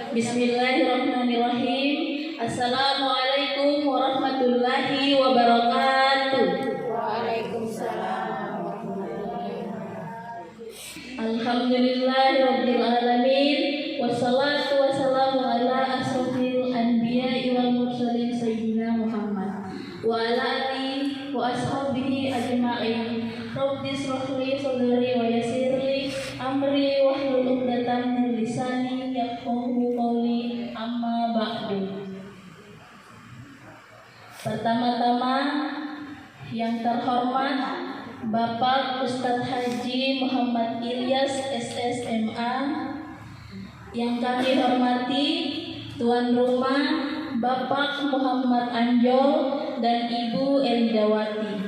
Bismillahirrahmanirrahim. Assalamualaikum warahmatullahi wabarakatuh. Waalaikumsalam warahmatullahi wabarakatuh. Alhamdulillahirabbil alamin. Wassalatu wassalamu ala asrofil anbiya'i wal mursalin sayyidina Muhammad wa ala alihi wa ashabihi ajma'in. Rabbi shrah li sadri wa yassir li amri wahlul 'uqdatam min lisani yafqahu qawli. Amma ba'du. Pertama-tama yang terhormat Bapak Ustadz Haji Muhammad Ilyas SSMA, yang kami hormati tuan rumah Bapak Muhammad Anjol dan Ibu Elidawati,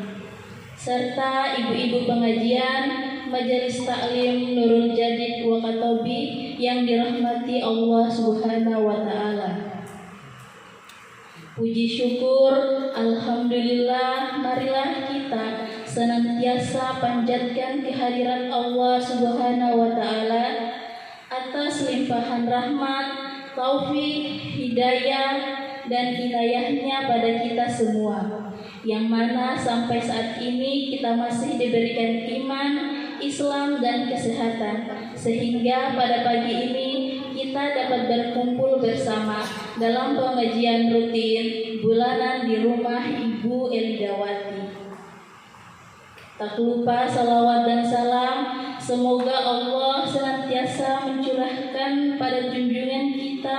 serta ibu-ibu pengajian Majelis Taklim Nurul Jadid Wakatobi yang dirahmati Allah Subhanahu wa Ta'ala. Puji syukur, alhamdulillah, marilah kita senantiasa panjatkan kehadiran Allah Subhanahu wa Ta'ala atas limpahan rahmat, taufik, hidayah, dan inayahnya pada kita semua, yang mana sampai saat ini kita masih diberikan iman, Islam, dan kesehatan, sehingga pada pagi ini kita dapat berkumpul bersama dalam pengajian rutin bulanan di rumah Ibu Elidawati. Tak lupa salawat dan salam semoga Allah senantiasa mencurahkan pada junjungan kita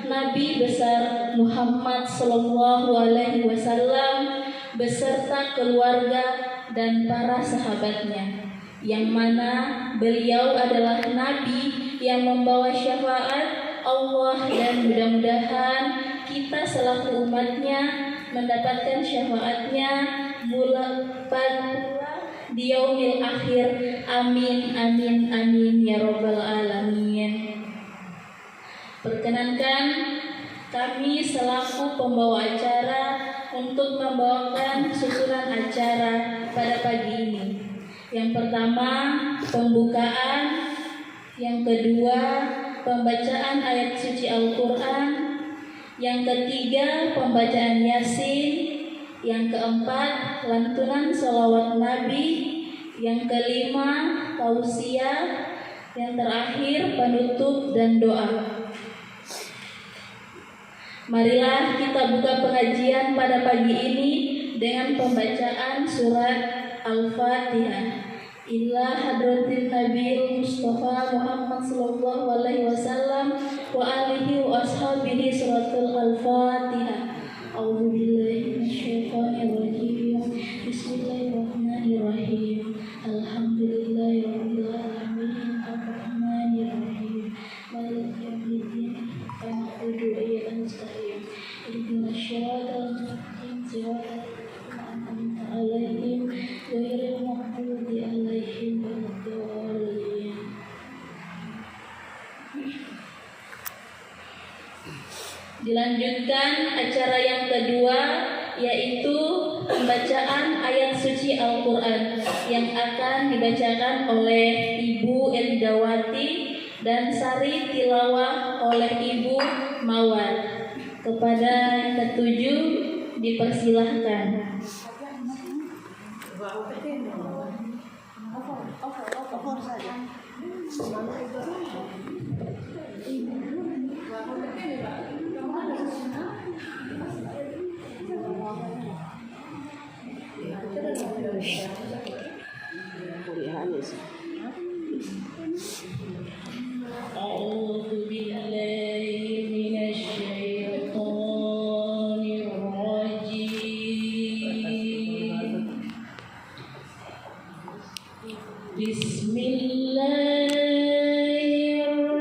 Nabi besar Muhammad sallallahu alaihi wasallam beserta keluarga dan para sahabatnya, yang mana beliau adalah Nabi yang membawa syafaat Allah, dan mudah-mudahan kita selaku umatnya mendapatkan syafaatnya di yaumil akhir. Amin amin amin ya rabbal alamin. Perkenankan kami selaku pembawa acara untuk membawakan susunan acara pada pagi ini. Yang pertama pembukaan, yang kedua pembacaan ayat suci Al-Quran, yang ketiga pembacaan Yasin, yang keempat lantunan sholawat Nabi, yang kelima tausiah, yang terakhir penutup dan doa. Marilah kita buka pengajian pada pagi ini dengan pembacaan surat Al-Fatihah. Ila hadratin Nabi Mustafa Muhammad sallallahu alaihi wasallam wa alihi wa ashabihi suratul Al-Fatihah. A'udzu billahi minasyaitonir rajim. Bismillahirrahmanirrahim. Alhamdulillahirabbil alamin arrahmanir rahim maliki yaumiddin na'budu wa iyyaka nasta'in ihdinas siratal mustaqim siratal ladzina an'amta 'alaihim ghairil maghdubi 'alaihim waladdallin. Dilanjutkan acara yang kedua, yaitu pembacaan ayat suci Al-Quran yang akan dibacakan oleh Ibu Elidawati dan sari tilawah oleh Ibu Mawar. Kepada yang ketujuh dipersilahkan. A'udzu billahi minasyaitonir rajim. Bismillahirrahmanirrahim.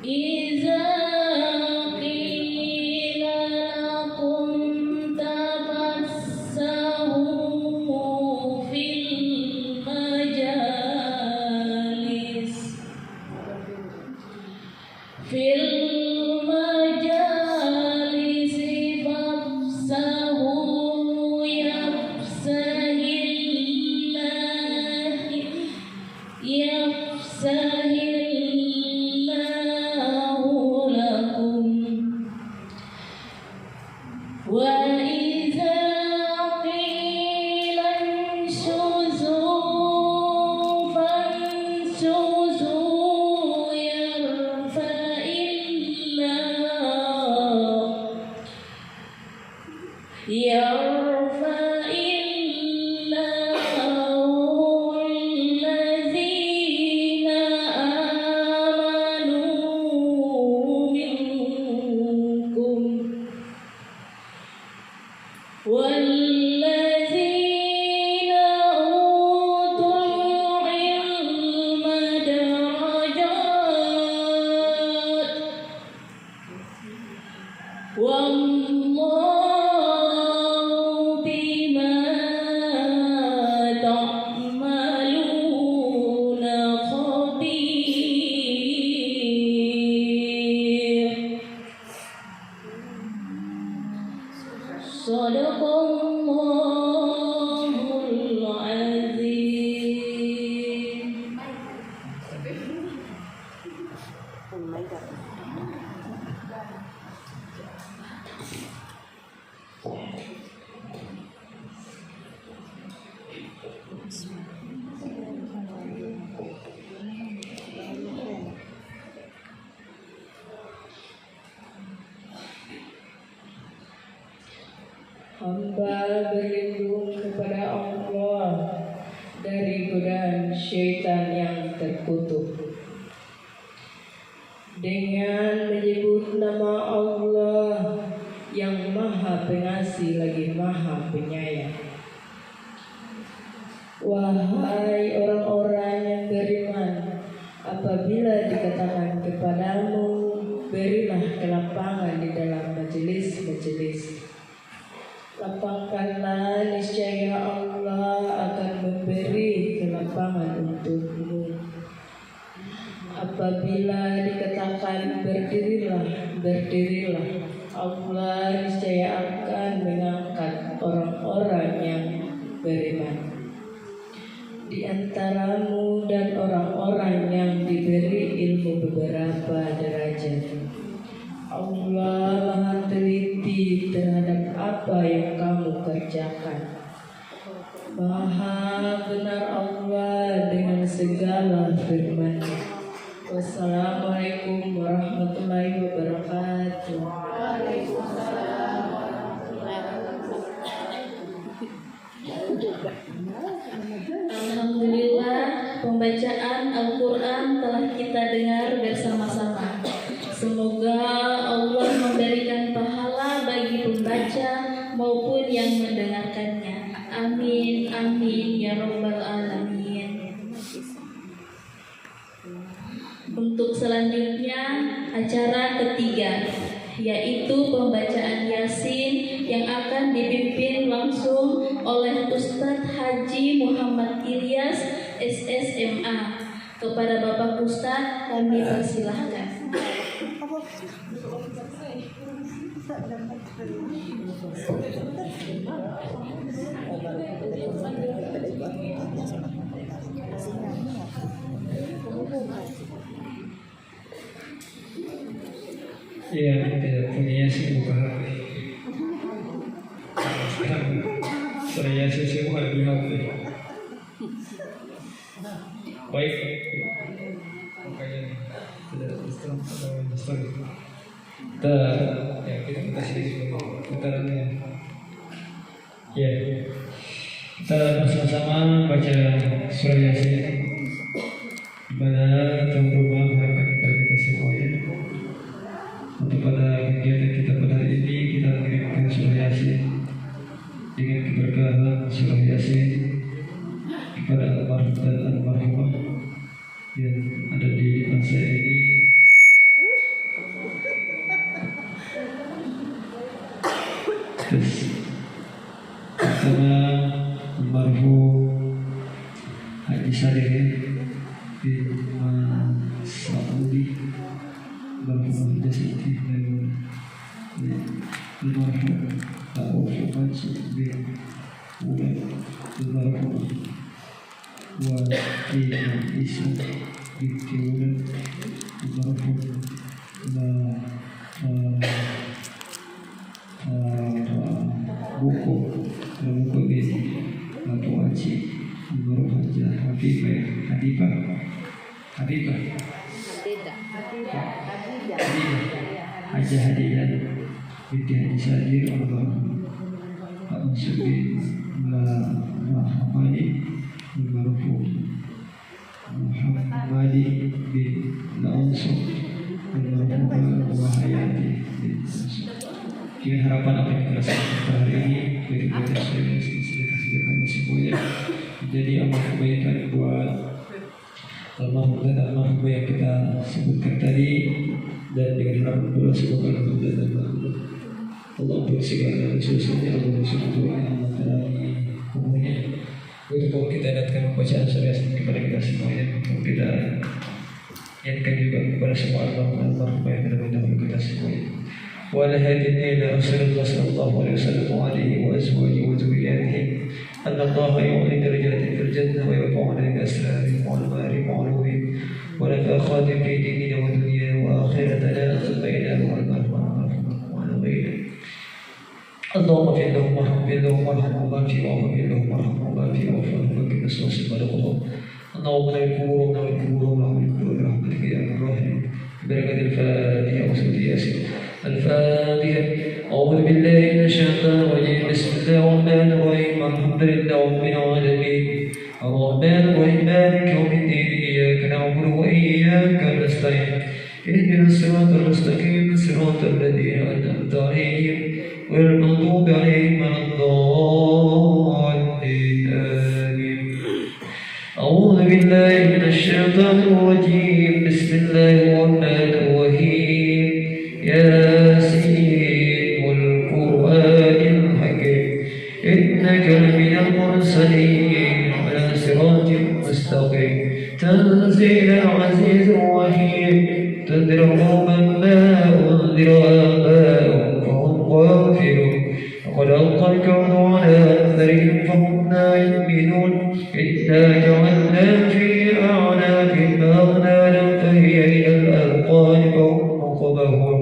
إذا قيل لكم تفسحوا في المجالس فافسحوا يفسح الله لكم وإذا قيل انشزوا فانشزوا يرفع الله الذين آمنوا منكم والذين أوتوا العلم درجات والله بما تعملون خبير. صدق الله العظيم. Hamba berlindung kepada Allah dari godaan syaitan yang terkutuk dengan menyebut nama Allah yang Maha Pengasih lagi Maha Penyayang. Wahai orang-orang yang beriman, apabila dikatakan kepadamu, berilah kelapangan di dalam majelis-majelis, lapangkanlah, niscaya Allah akan memberi kelapangan untukmu. Apabila dikatakan berdirilah, berdirilah, Allah niscaya akan mengangkat orang-orang yang beriman di antaramu dan orang-orang yang diberi ilmu beberapa derajat. Allah Maha teliti terhadap apa yang kamu kerjakan. Maha benar Allah dengan segala firman-Nya. Wassalamualaikum warahmatullahi wabarakatuh. Alhamdulillah, pembacaan Al-Quran telah kita dengar bersama-sama. Semoga Allah memberikan pahala bagi pembaca maupun yang mendengarkannya. Amin, amin, ya Rabbal Alamin. Untuk selanjutnya, acara ketiga, yaitu pembacaan Yasin yang akan dipimpin langsung oleh Ustadz Haji Muhammad Ilyas, SSMA. Kepada Bapak Ustadz, kami persilahkan. Ya, tidak punya sih buka HP. Sekarang saya buka di HP. Baik, makanya tidak Instagram. Kita kasih putarannya. Ya, kita bersama-sama baca surah Yasin. Ibadah tuan rumah harapan kepada kita semuanya. Untuk pada kegiatan kita pada hari ini, kita mengirimkan surah Yasin dengan keberkahan surah Yasin kepada almarhum dan almarhumah yang ada di depan saya ini. Terus pertama almarhum Haji Sadiri bin Saudi, almarhum Haji Sadiri dan almarhum Rauf Mansur bin Ulan, almarhum Wakil Isa bin Ulan, almarhum buku bin Abu Haji almarhum Habibah Haji Hadidah binti Haji Sadir, almarhum Pak Mansur bin Muhammadi, almarhum Muhammadi bin Langsung, almarhum Wahayati bin Langsung. Kini harapan apa yang kita lakukan hari ini dari kita sedekah semuanya menjadi amal kebaikan buat almarhum dan almarhum yang kita sebutkan tadi, dan dengan harapan pula semoga alhamdulillah dan alhamdulillah Allah ampuni segala dosanya, Allah bersyukur Allah terangi umurnya. Untuk kita datang bacaan syariat kepada kita semuanya, untuk kita ingatkan juga kepada semua almarhum yang telah mendahului kita semuanya. وعلى هذه إلى رسول الله صلى الله عليه وسلم وعليه وأزواجه وذرياته أن الله يعلي درجات في الجنة ويرفع عليك أسرارهم وأنوارهم وعلوهم ولك خادم في ديننا ودنيا وآخرتنا ثم إلى وعلى غيره. اللهم اغفر لهم وارحمهم وبارك لهم وارحمهم وبارك وارحمهم وبارك نسوس خلقهم. اللهم لا يكفرون برحمتك يا الراحمين. بركة الفاتحة وسورة ياسين. الفاتحة. أعوذ بالله من الشيطان الرجيم. بسم الله الرحمن الرحيم. الحمد لله رب العالمين الرحمن الرحيم مالك يوم الدين إياك نعبد وإياك نستعين اهدنا الصراط المستقيم صراط الذين أنعمت عليهم غير المغضوب عليهم ولا الضالين آمين. أعوذ بالله من الشيطان الرجيم. بسم الله الرحمن الرحيم. ياسين والقرآن الحكيم إنك لمن المرسلين على صراط مستقيم تنزيل العزيز الرحيم تنذر قوما ما أنذر آباؤهم فهم غافلون وقد ألقى الكون على أثرهم فهم لا يؤمنون إنا جعلنا في أعناقهم أغلالا فهي إلى الأذقان فهم مقمحون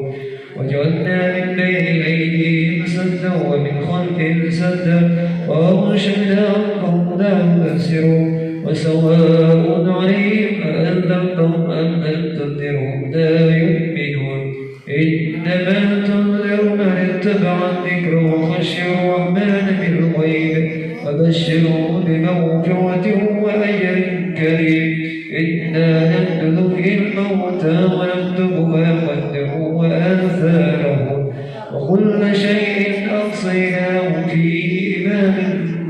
وجعلنا من بين أيديهم سدا ومن خلفهم سدا وأغشيناهم فهم لا يبصرون وسواء عليهم أأنذرتهم أم لم تنذرهم لا يؤمنون إنما تنذر من اتبع الذكر وخشي الرحمن بالغيب فبشره بمغفرة وأجر كريم. إنا نحيي الموتى ونكتب ما قدموا وآثارهم وكل شيء أحصيناه في إمام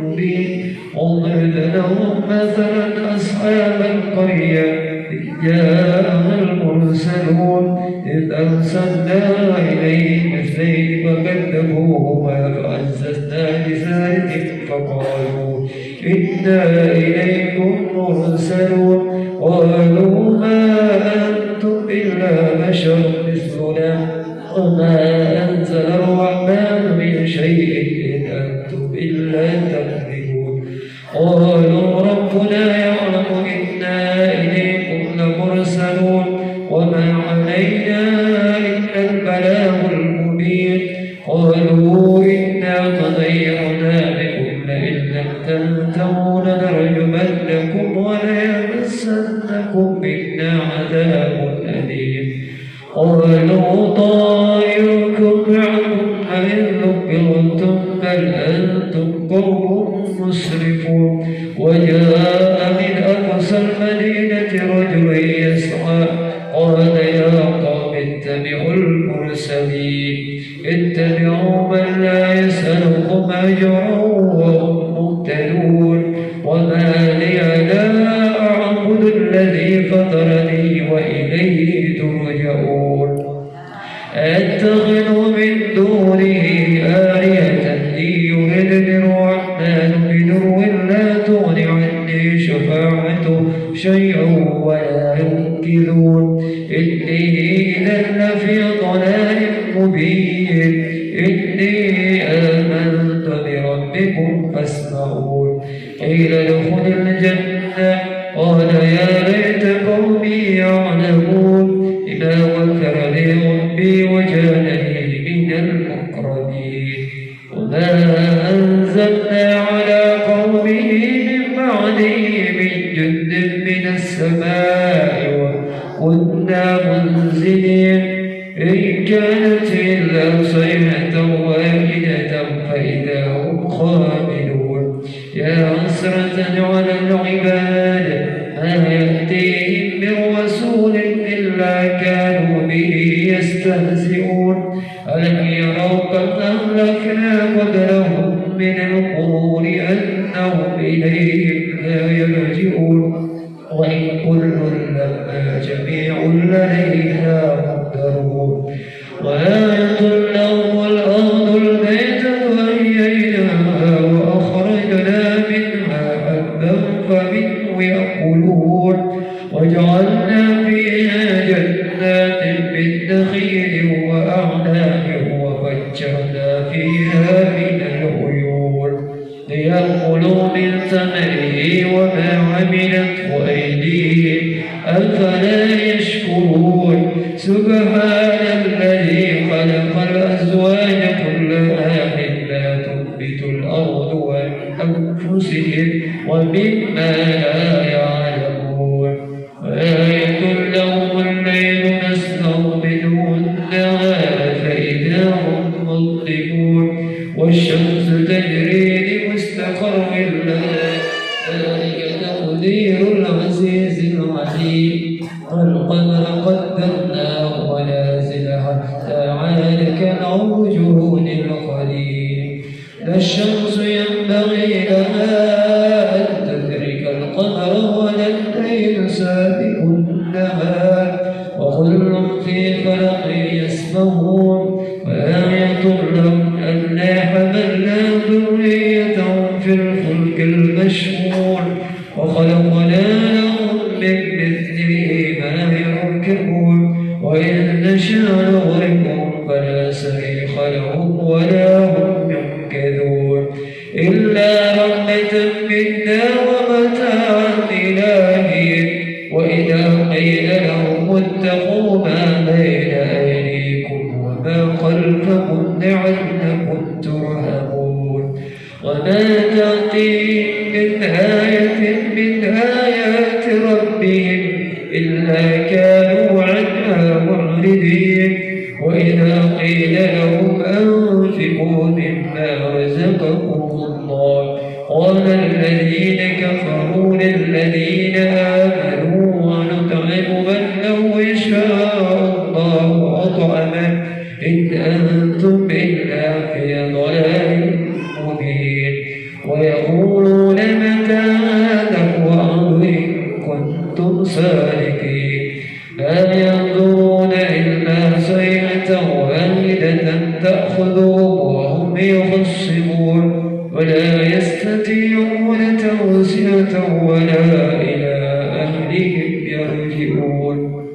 مبين. واضرب لهم مثلا أصحاب القرية إذ جاءها المرسلون إذ أرسلنا إليهم اثنين فكذبوهما فعززنا بثالث فقالوا إنا إليكم مرسلون قالوا ما أنتم إلا بشر مثلنا وما أنزل الرحمن من شيء إن أنتم إلا تكذبون. قالوا ربنا يعلم إنا إليكم لمرسلون وما علينا إلا البلاغ المبين. قالوا إنا تطيرنا بكم لئن لم تنتهوا لنرجمنكم وليمسنكم منا عذاب أليم. قالوا طائركم معكم أئن ذكرتم بل أنتم قوم مسرفون. وجاء من أقصى المدينة رجل يسعى قال يا قوم اتبعوا المرسلين اتبعوا من لا يسألكم أجرا وهم مهتدون. وما لي لا أعبد الذي فطرني وإليه ترجعون. أتخذ من دونه آلهة إذا لفي ضلال مبين إني آمنت بربكم فاسمعون قيل ادخل الجنة قال يا ليت قومي يعلمون إذا غفر لي ربي وجعلني من المكرمين وما أنزلنا على قومه من بعده من جند من السماء وكنا منزلين إن كانت إلا صيحة واحدة فإذا هم خامدون يا حسرة على العباد ما يأتيهم من رسول إلا كانوا به يستهزئون ألم يروا كم أهلكنا قبلهم من القرون أنهم إليهم لا يرجعون وإن كل لما جميع لدينا مهترون وآية لهم الأرض الميتة وأحييناها وأخرجنا منها حبا فمنه يأكلون وجعلنا فيها جنات من نخيل وأعناب وفجرنا فيها من العيون ليأكلوا من ثمره وما عملته أيديهم أفلا يشكرون سبحان الذي خلق الأزواج كلها مما تنبت الأرض ومن أنفسهم ومما لا يعلمون وآية لهم الليل نسلخ منه النهار فإذا هم مظلمون والشمس تجري لمستقر لها ذلك تقدير العزيز العليم والقمر قدرناه منازل حتى عاد كالعرجون القديم لا الشمس ينبغي لها أن تدرك القمر ولا الليل سابق النهار وكل في فلق يسبحون وآية لهم أنا حملنا ذريتهم في الفلك المشحون وخلقنا لهم من مثله ما يركبون وإن نشاء نغرقهم فلا صريخ لهم ولا هم ينقذون إلا رحمة منا ومتاعا إلى حين وإذا قيل لهم اتقوا ما بين أيديكم وما خلفكم لعلكم ترهبون وما تأتيهم من آية من آيات ربهم إلا كانوا عنها معرضين وإذا قيل لهم أنفقوا مما رزقكم الله قال الذين كفروا للذين آمنوا ونطعم من لو يشاء الله أطعمه إن أنتم إلا في ضلال مبين ويقولون متى هذا الوعد إن كنتم صادقين ما ينظرون إلا صيحة واحدة تأخذهم وهم يخصمون ولا يستطيعون توصية ولا إلى أهلهم يرجعون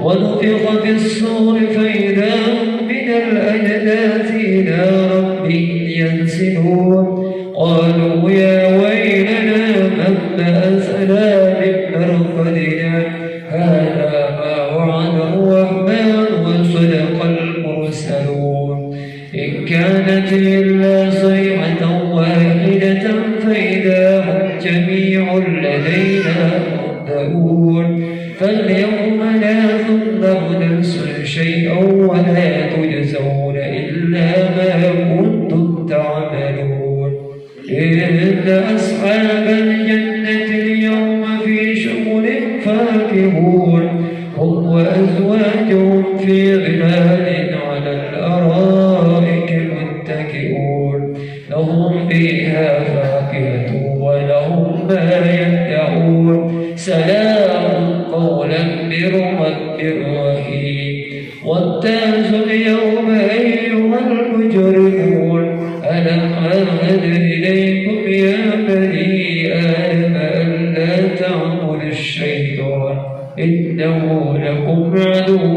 ونفخ في الصور فإذا هم من الأجداث إلى ربهم ينسلون قالوا يا ويلنا من بأسنا من مرقدنا هذا ما وعد الرحمن وصدق المرسلون إن كانت إلا صيحة واحدة فإذا هم جميع لدينا مهتدون فاليوم لا تظلم نفس شيئا ولا تجزون إلا ما كنتم تعملون إن أصحاب الجنة اليوم في شغل فاكهون هم وأزواجهم في ظلال على الأرائك متكئون لهم فيها فاكهة ولهم ما يدعون سلام قولا من رب رحيم وامتازوا اليوم أيها المجرمون ألم أعهد إليكم يا بني آدم ألا تعبدوا الشيطان إنه لكم عدو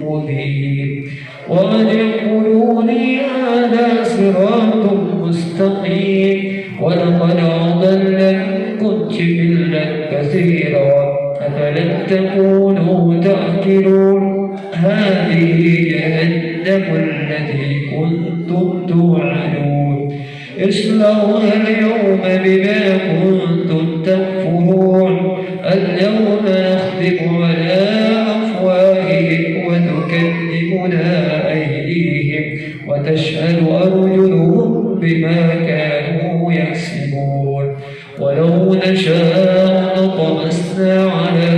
مبين وقد يقولوا لي هذا صراط مستقيم ولقد أضل منكم جبلا كثيرا أفلم تكونوا تأكلون هذه جهنم التي كنتم توعدون اصلوها اليوم بما كنتم تكفرون اليوم نختم على أفواههم وتكلمنا أيديهم وتشهد أرجلهم بما كانوا يكسبون ولو نشاء لطمسنا على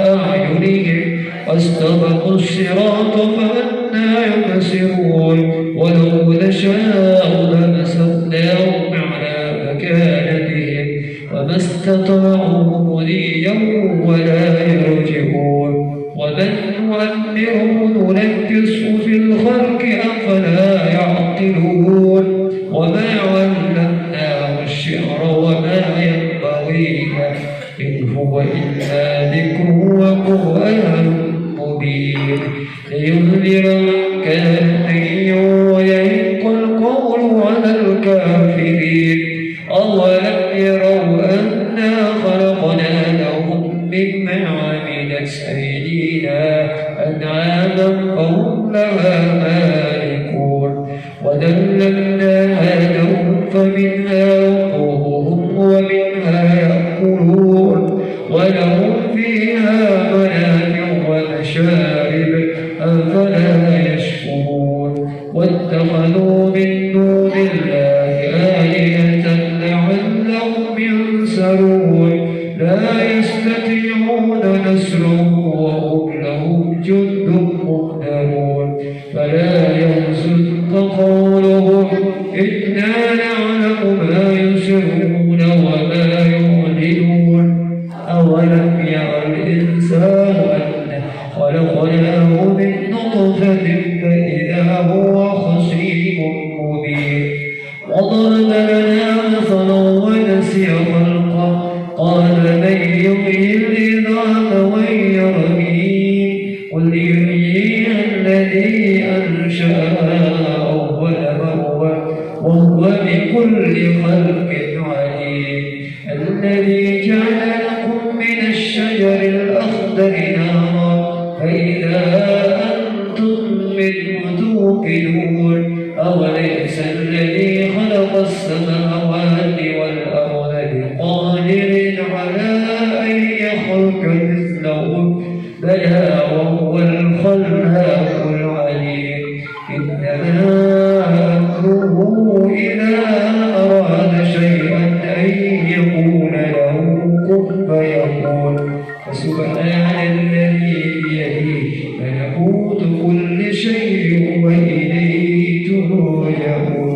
أعينهم واستبقوا الصراط فأنى يبصرون ولو نشاء لمسخناهم على مكانتهم وما استطاعوا مضيا ولا يرجعون ومن نعمره ننكسه في الخلق أفلا يعقلون وما علمناه الشعر وما ينبغي له إن هو إلا ذكر وقرآن مبين لينذر من كان حيا ويحق القول على الكافرين أولم يروا أنا خلقنا لهم مما عملت أيدينا أنعاما فهم لها مالكون وذللناها لهم فمنها ركوبهم ومنها يأكلون ولهم فيها منافع ومشارب أفلا يشكرون واتخذوا من دون الله آلهة لعلهم ينصرون لا يستطيعون نصرهم وهم لهم جند مهتدون فلا يحزنك قولهم إنا نعلم ما يسرون وما يعلنون أولم يرى الإنسان أنا خلقناه من نطفة فإذا هو خصيم مبين وضرب لنا مثلا ونسي خلقه قال من يحيي العظام وهي رميم قل يحييها الذي أنشأها أول مرة وهو بكل خلق عليم الذي جعل لكم من الشجر الأخضر نارا فإذا أنتم منه توقدون أوليس الذي خلق السماوات والأرض بقادر على أن يخلق مثلهم بلى وهو الخلاق العليم إنما أمره إذا أراد شيئا أن يقول له كن فيكون فسبحان الذي بيده ملكوت كل شيء وإليه ترجعون.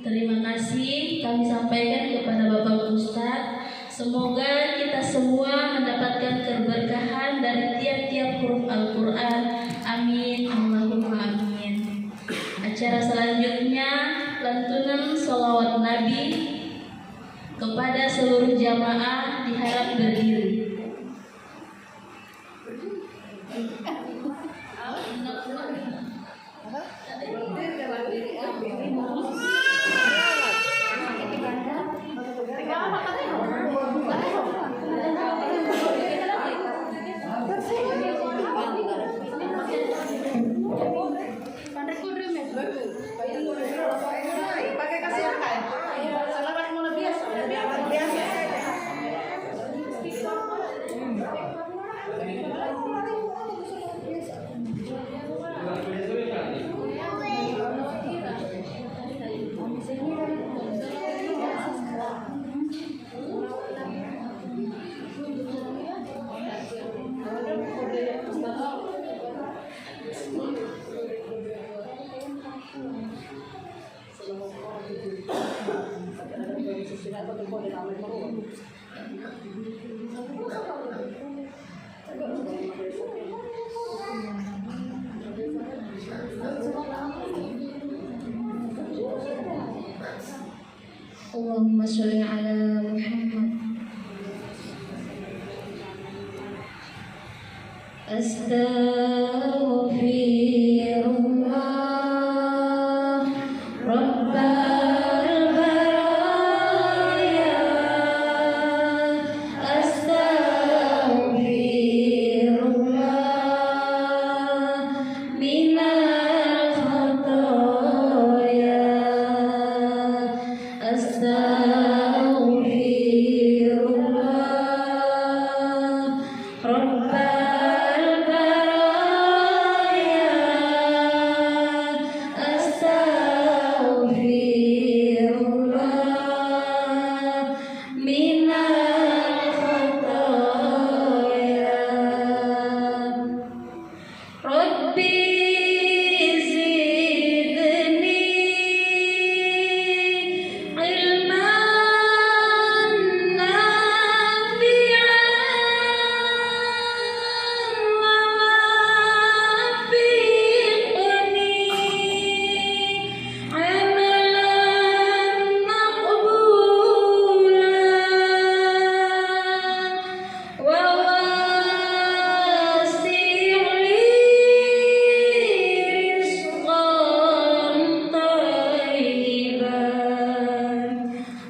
Terima kasih kami sampaikan kepada Bapak Ustadz. Semoga kita semua mendapatkan keberkahan dari tiap-tiap huruf Al-Quran. Amin, Allahumma amin. Acara selanjutnya lantunan sholawat Nabi. Kepada seluruh jamaah diharap berdiri. Pakai kasih apa ya? Selamat biasa. Allahumma sholli ala Muhammad. Astaghfirullah Rabbal baraya. Astaghfirullah minal khataya. Astaghfirullah Rabbal baraya. Astaghfirullah minal khataya. Rabbi zidni ilman nafi'an wa wafiqni amalan maqbulan wa wasi'li rizqan tayyiban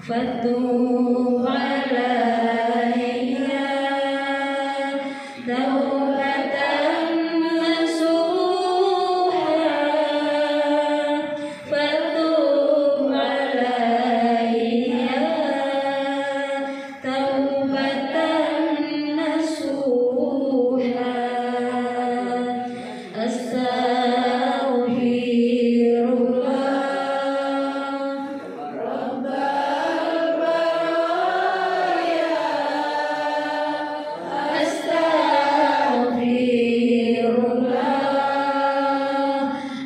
fatub alayya taubatan nasuha. Fatub alayya taubatan nasuha. Astaghfirullah Rabbal baraya. Astaghfirullah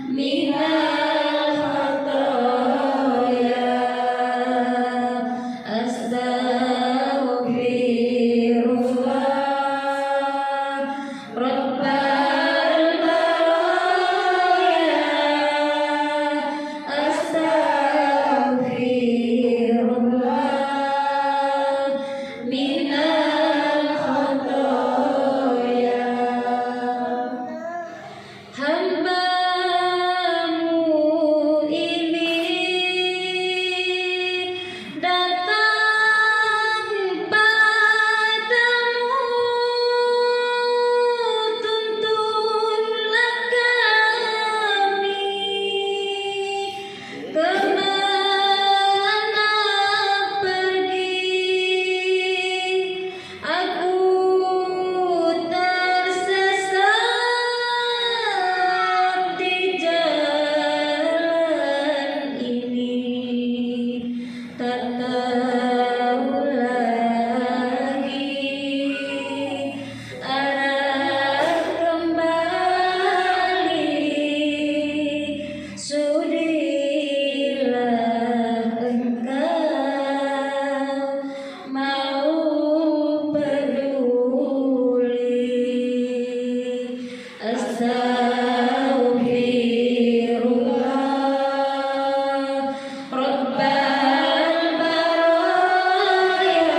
minal khataya. Astaghfirullah Rabbal baraya. Astaghfirullah minal khataya. Hambamu ini datang padamu, tuntunlah kami kemana pergi. Aku tersesat di jalan ini, tak tahu lagi arah kembali. Sudilah engkau mau peduli. Astaghfirullah Rabbal baraya.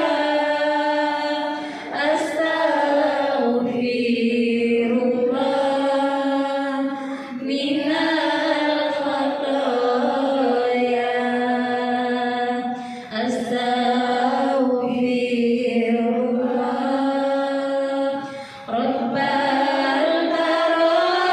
Astaghfirullah minal khataya. Astaghfirullah Rabbal baraya.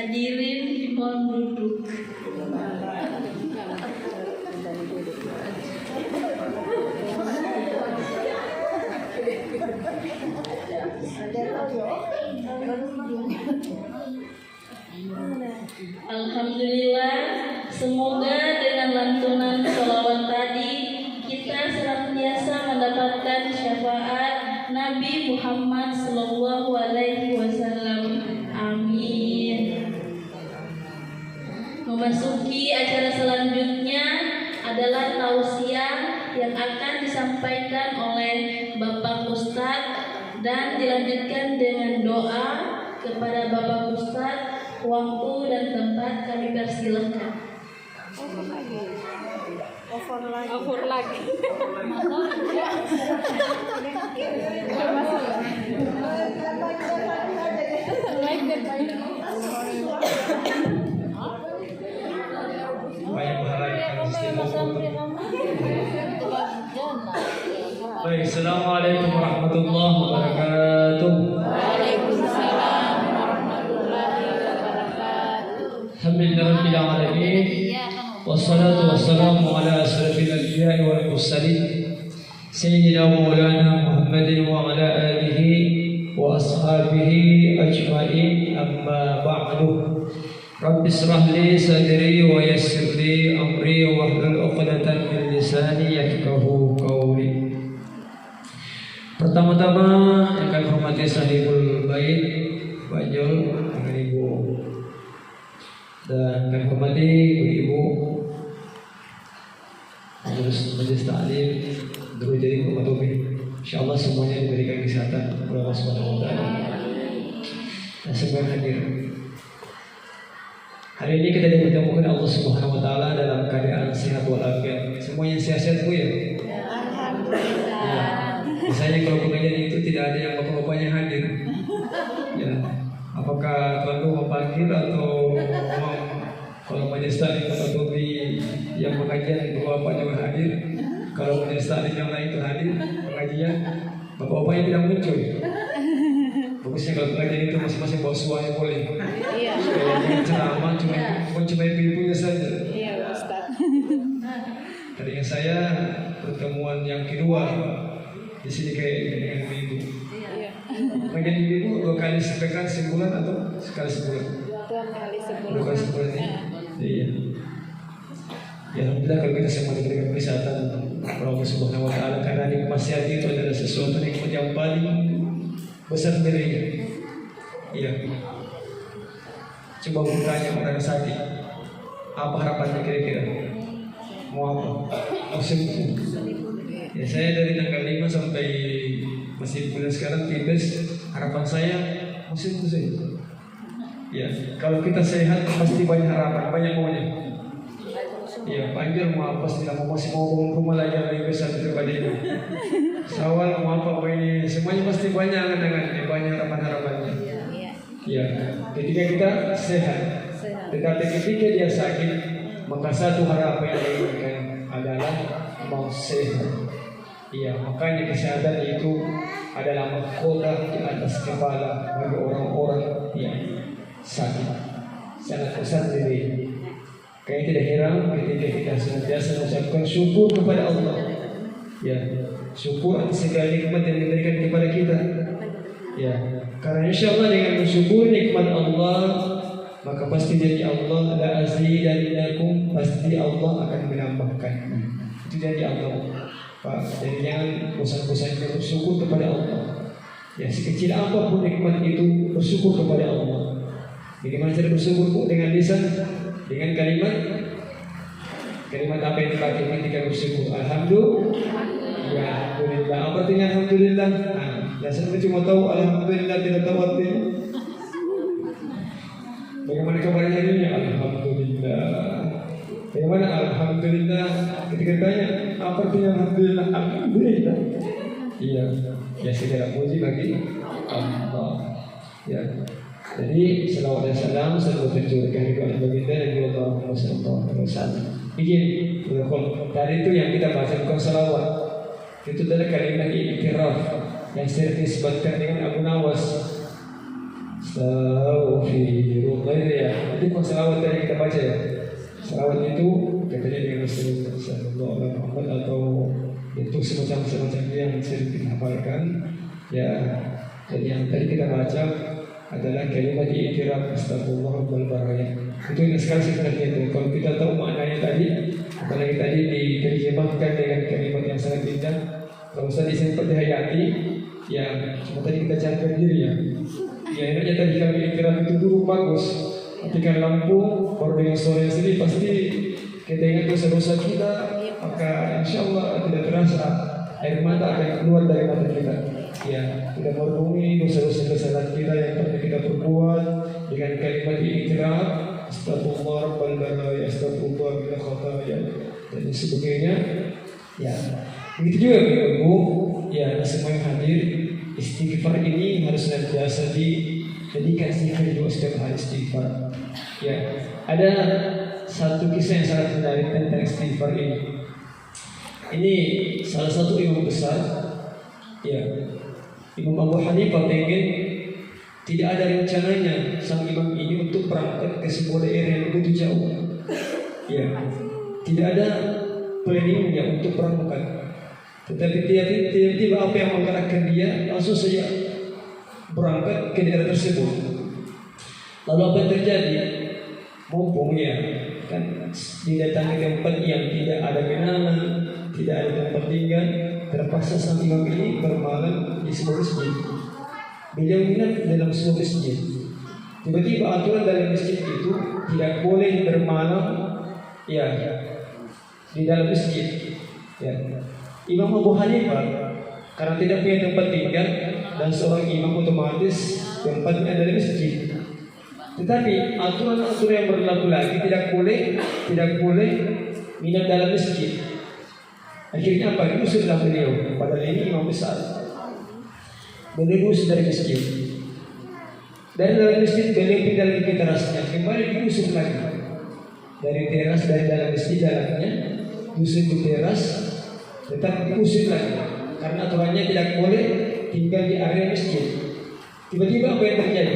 Hadirin mohon duduk. Alhamdulillah, semoga dengan lantunan sholawat tadi kita senantiasa mendapatkan syafaat Nabi Muhammad Sallallahu Alaihi Wasallam. Amin. Memasuki acara selanjutnya adalah tausiah yang akan disampaikan oleh Bapak Ustadz dan dilanjutkan dengan doa kepada Bapak Ustadz. Waktu dan tempat kami persilahkan. Over lagi. Banyak pahala yang akan istimewa. Baik, assalamualaikum warahmatullahi wabarakatuh. Waalaikumsalam warahmatullahi wabarakatuh. Alhamdulillahirabbil alamin. Wassalatu wassalamu ala asyrafil anbiya'i wal mursalin sayyidina wa maulana Muhammadin wa ala alihi wa ashabihi ajma'in, amma ba'du. Rabbi israh li sadri wa yassir li amri wahlul 'uqdatam min lisani yafqahu qawli. Pertama-tama yang kami hormati sahibul bait Pak Jol dengan Ibu, dan kami hormati Ibu Majelis Ta'lim, guru jadi Pak Tobi. Insyaallah semuanya diberikan kesehatan oleh Allah Subhanahu wa taala. Dan semua hadir. Hari ini kita dipertemukan Allah Subhanahu wa taala dalam keadaan sehat walafiat. Semuanya sehat-sehat Bu ya? Alhamdulillah. Ya. Misalnya kalau pengajian itu tidak ada yang bapak-bapaknya hadir, ya, apakah perlu memanggil atau kalau majelis taklim Bapak Tobi yang pengajian bapak-bapaknya hadir, kalau majelis taklim yang lain itu hadir pengajian, bapak-bapaknya tidak muncul. Bagusnya kalau pengajian itu masing-masing bawa suaranya boleh. Iya. Yang ceramah cuma ibu-ibunya saja. Iya, Ustaz. Tadinya saya pertemuan yang kedua di sini kayak dengan ibu. Iya. Pengajian ibu 2 kali sampaikan sebulan atau sekali sebulan? 2 kali sebelum. 2 kali sebulan ya. Iya. Ya alhamdulillah kalau kita semua diberikan kesehatan oleh Allah Subhanahu wa taala, karena nikmat sehat itu adalah sesuatu nikmat yang paling besar darinya. Iya. Coba bertanya orang sakit, apa harapannya kira-kira? Mau apa? Mau sembuh. Ya saya dari tanggal 5 sampai masih bulan sekarang tipes, harapan saya mau sembuh saja. Ya, kalau kita sehat pasti banyak harapan, banyak maunya. Ya, panggil mau apa sih? Masih mau bangun rumah lagi yang lebih besar daripada ini. Sawal mau apa ini? Semuanya pasti banyak kan, banyak harapan-harapannya. Ya, ketika kita sehat. Tetapi ketika dia sakit, maka satu harapan yang diinginkan adalah mau sehat. Iya, makanya kesehatan itu adalah mahkota di atas kepala bagi orang-orang yang sakit. Sangat besar diri. Kayak tidak heran ketika kita senantiasa mengucapkan syukur kepada Allah. Ya, syukur atas segala nikmat yang diberikan kepada kita. Ya, karena insya Allah dengan bersyukur nikmat Allah, maka pasti janji Allah la azidannakum, pasti Allah akan menambahkan. Itu janji Allah. Pak, jadi jangan bosan-bosan bersyukur kepada Allah. Ya, sekecil apapun nikmat itu bersyukur kepada Allah. Bagaimana cara bersyukur Bu? Dengan lisan, dengan kalimat apa yang dipakai ketika bersyukur? Alhamdulillah. Apa artinya alhamdulillah? Nah, saya cuma tahu alhamdulillah, tidak tahu artinya. Bagaimana kabarnya hari ini? Alhamdulillah. Bagaimana alhamdulillah? Ketika tanya apa artinya alhamdulillah? Alhamdulillah. Iya, ya segala puji bagi Allah. Ya. Jadi selawat dan salam selalu tercurahkan kepada baginda Nabi Muhammad sallallahu alaihi wasallam. Izin, tadi itu yang kita bahas bukan selawat. Itu adalah kalimat iktiraf yang sering disebutkan dengan Abu Nawas. Astaghfirullah itu ya. Itu kok selawat yang kita baca ya. Selawat itu katanya dengan Rasulullah Sallallahu Alaihi Wasallam atau itu semacam yang sering kita hafalkan ya. Dan yang tadi kita baca adalah kalimat i'tiraf astagfirullah wal baraya. Itu yang sekali sebenarnya itu. Kalau kita tahu maknanya tadi, apalagi tadi diterjemahkan dengan kalimat yang sangat indah. Kalau saya sempat dihayati, ya cuma tadi kita camkan diri ya. Ya enaknya tadi kami i'tiraf itu dulu bagus. Matikan lampu, baru dengan suara yang sedih pasti kita ingat dosa-dosa kita, maka insya Allah tidak terasa air mata akan keluar dari mata kita. Ya, kita merenungi dosa-dosa kesalahan kita yang pernah kita perbuat dengan kalimat i'tiraf astagfirullah rabbal baraya astagfirullah bila khataya dan sebagainya. Ya, begitu juga Ibu, ya semua yang hadir, istighfar ini harus senantiasa dijadikan zikir juga setiap hari istighfar. Ya, ada satu kisah yang sangat menarik tentang istighfar ini. Ini salah satu imam besar, ya, Imam Abu Hanifah pengen tidak ada rencananya sang imam ini untuk berangkat ke sebuah daerah yang begitu jauh. Ya, tidak ada planningnya untuk berangkat. Tetapi tiba-tiba apa yang menggerakkan dia langsung saja berangkat ke daerah tersebut. Lalu apa yang terjadi? Mumpung ya kan didatangi tempat yang tidak ada genangan, tidak ada tempat tinggal, terpaksa sang imam ini bermalam di sebuah masjid. Beliau menginap dalam sebuah masjid. Tiba-tiba aturan dalam masjid itu tidak boleh bermalam ya di dalam masjid. Ya. Imam Abu Hanifah karena tidak punya tempat tinggal dan seorang imam otomatis tempatnya ada di masjid. Tetapi aturan-aturan yang berlaku lagi tidak boleh minat dalam masjid. Akhirnya apa? Diusirlah beliau. Padahal ini imam besar. Beliau diusir dari masjid. Dari dalam masjid beliau pindah lagi ke terasnya. Kembali diusir lagi. Dari teras, dari dalam masjid jalannya diusir di teras, tetap diusir lagi. Karena aturannya tidak boleh tinggal di area masjid. Tiba-tiba apa yang terjadi?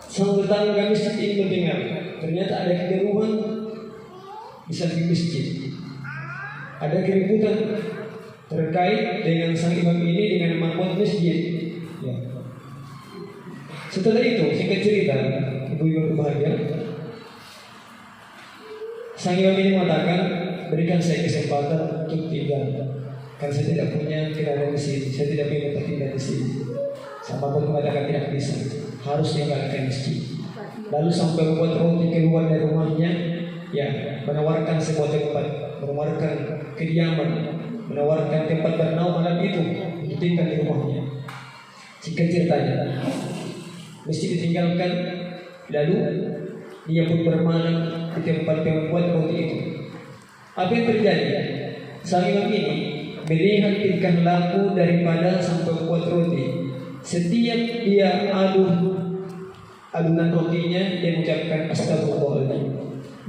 Sang tetangga masjid ini mendengar ternyata ada kegaduhan di samping masjid. Ada keributan terkait dengan sang imam ini dengan makmum masjid. Ya. Setelah itu singkat cerita, ibu-ibu berbahagia, sang imam ini mengatakan, berikan saya kesempatan untuk tinggal. Karena saya tidak punya kendaraan di sini, saya tidak punya tempat tinggal di sini. Sama pun mengatakan tidak bisa, harus tinggalkan masjid. Lalu sampai membuat roti keluar dari rumahnya, ya menawarkan sebuah tempat, menawarkan kediaman, menawarkan tempat bernaung malam itu, tinggal di rumahnya. Singkat ceritanya, masjid ditinggalkan, lalu dia pun bermalam di tempat pembuat roti itu. Apa yang terjadi? Sang imam ini melihat tingkah laku daripada sang pembuat roti. Setiap dia adunan rotinya, dia mengucapkan astagfirullahaladzim.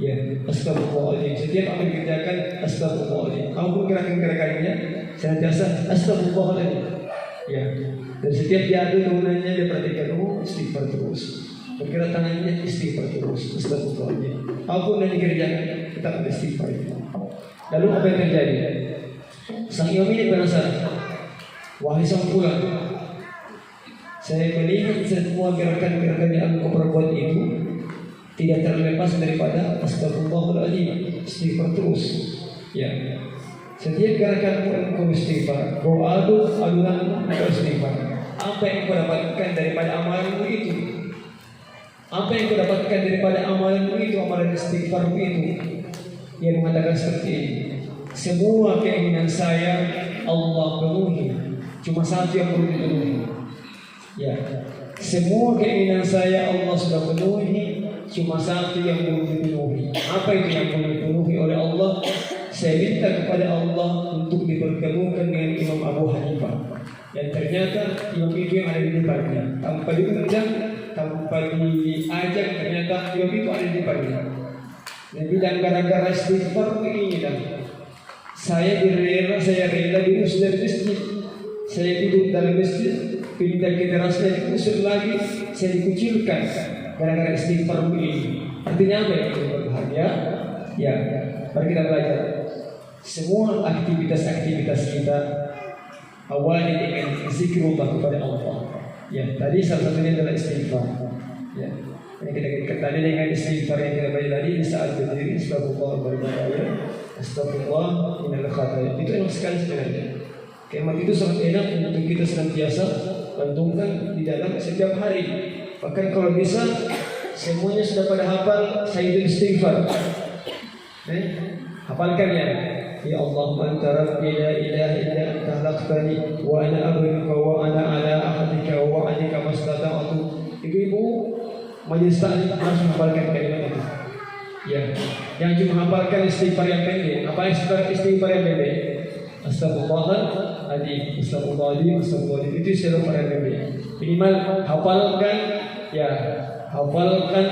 Ya, astagfirullahaladzim. Setiap apa yang dikerjakan astagfirullahaladzim. Apapun gerakan-gerakannya senantiasa astagfirullahaladzim. Ya, dan setiap dia adu turunannya dia perhatikan, istighfar terus. Bergerak tangannya istighfar terus, astagfirullahaladzim. Apapun yang dikerjakan tetap istighfar. Lalu apa yang terjadi? Sang imam ini penasaran. Wahai sang pulang, saya melihat semua gerakan-gerakan yang engkau perbuat itu tidak terlepas daripada astagfirullahaladzim, istighfar terus. Ya, setiap gerakan engkau istighfar, kau adunan engkau istighfar. Apa yang kau dapatkan daripada amalanmu itu? Apa yang kau dapatkan daripada amalanmu itu, amalan istighfarmu itu? Dia mengatakan seperti ini. Semua keinginan saya Allah penuhi, cuma satu yang perlu dipenuhi. Ya, semua keinginan saya Allah sudah penuhi, cuma satu yang belum dipenuhi. Apa itu yang belum dipenuhi oleh Allah? Saya minta kepada Allah untuk dipertemukan dengan Imam Abu Hanifah. Dan ternyata imam itu yang ada di depannya, tanpa diundang, tanpa diajak, ternyata imam itu ada di depannya. Dan bilang gara-gara istighfar ini dah, saya rela diusir dari masjid. saya duduk dalam masjid, pindah ke terasnya diusir lagi, saya dikucilkan gara-gara istighfar ini. Artinya apa itu berbahagia? Ya, mari kita belajar. Semua aktivitas-aktivitas kita awali dengan zikrullah kepada Allah. Ya, tadi salah satunya adalah istighfar. Ya, ini kita tadi dengan istighfar yang kita baca tadi di saat berdiri, astagfirullah berbahaya, astagfirullah minal khataya. Itu enak sekali sebenarnya. Kalimat itu sangat enak untuk kita senantiasa lantunkan di dalam setiap hari. Bahkan kalau bisa semuanya sudah pada hafal Sayyidul Istighfar. Hafalkan ya. Ya Allah, anta rabbi la ilaha illa anta khalaqtani wa ana abduka wa ana ala ahdika wa wa'dika mastata'tu. Ibu-ibu majelis taklim harus menghafalkan kalimat itu. Ya, yang cuma hafalkan istighfar yang pendek. Apa istighfar yang pendek? Astagfirullahaladzim, astagfirullahaladzim, astagfirullahaladzim. Itu istighfar yang pendek. Minimal hafalkan, ya, hafalkan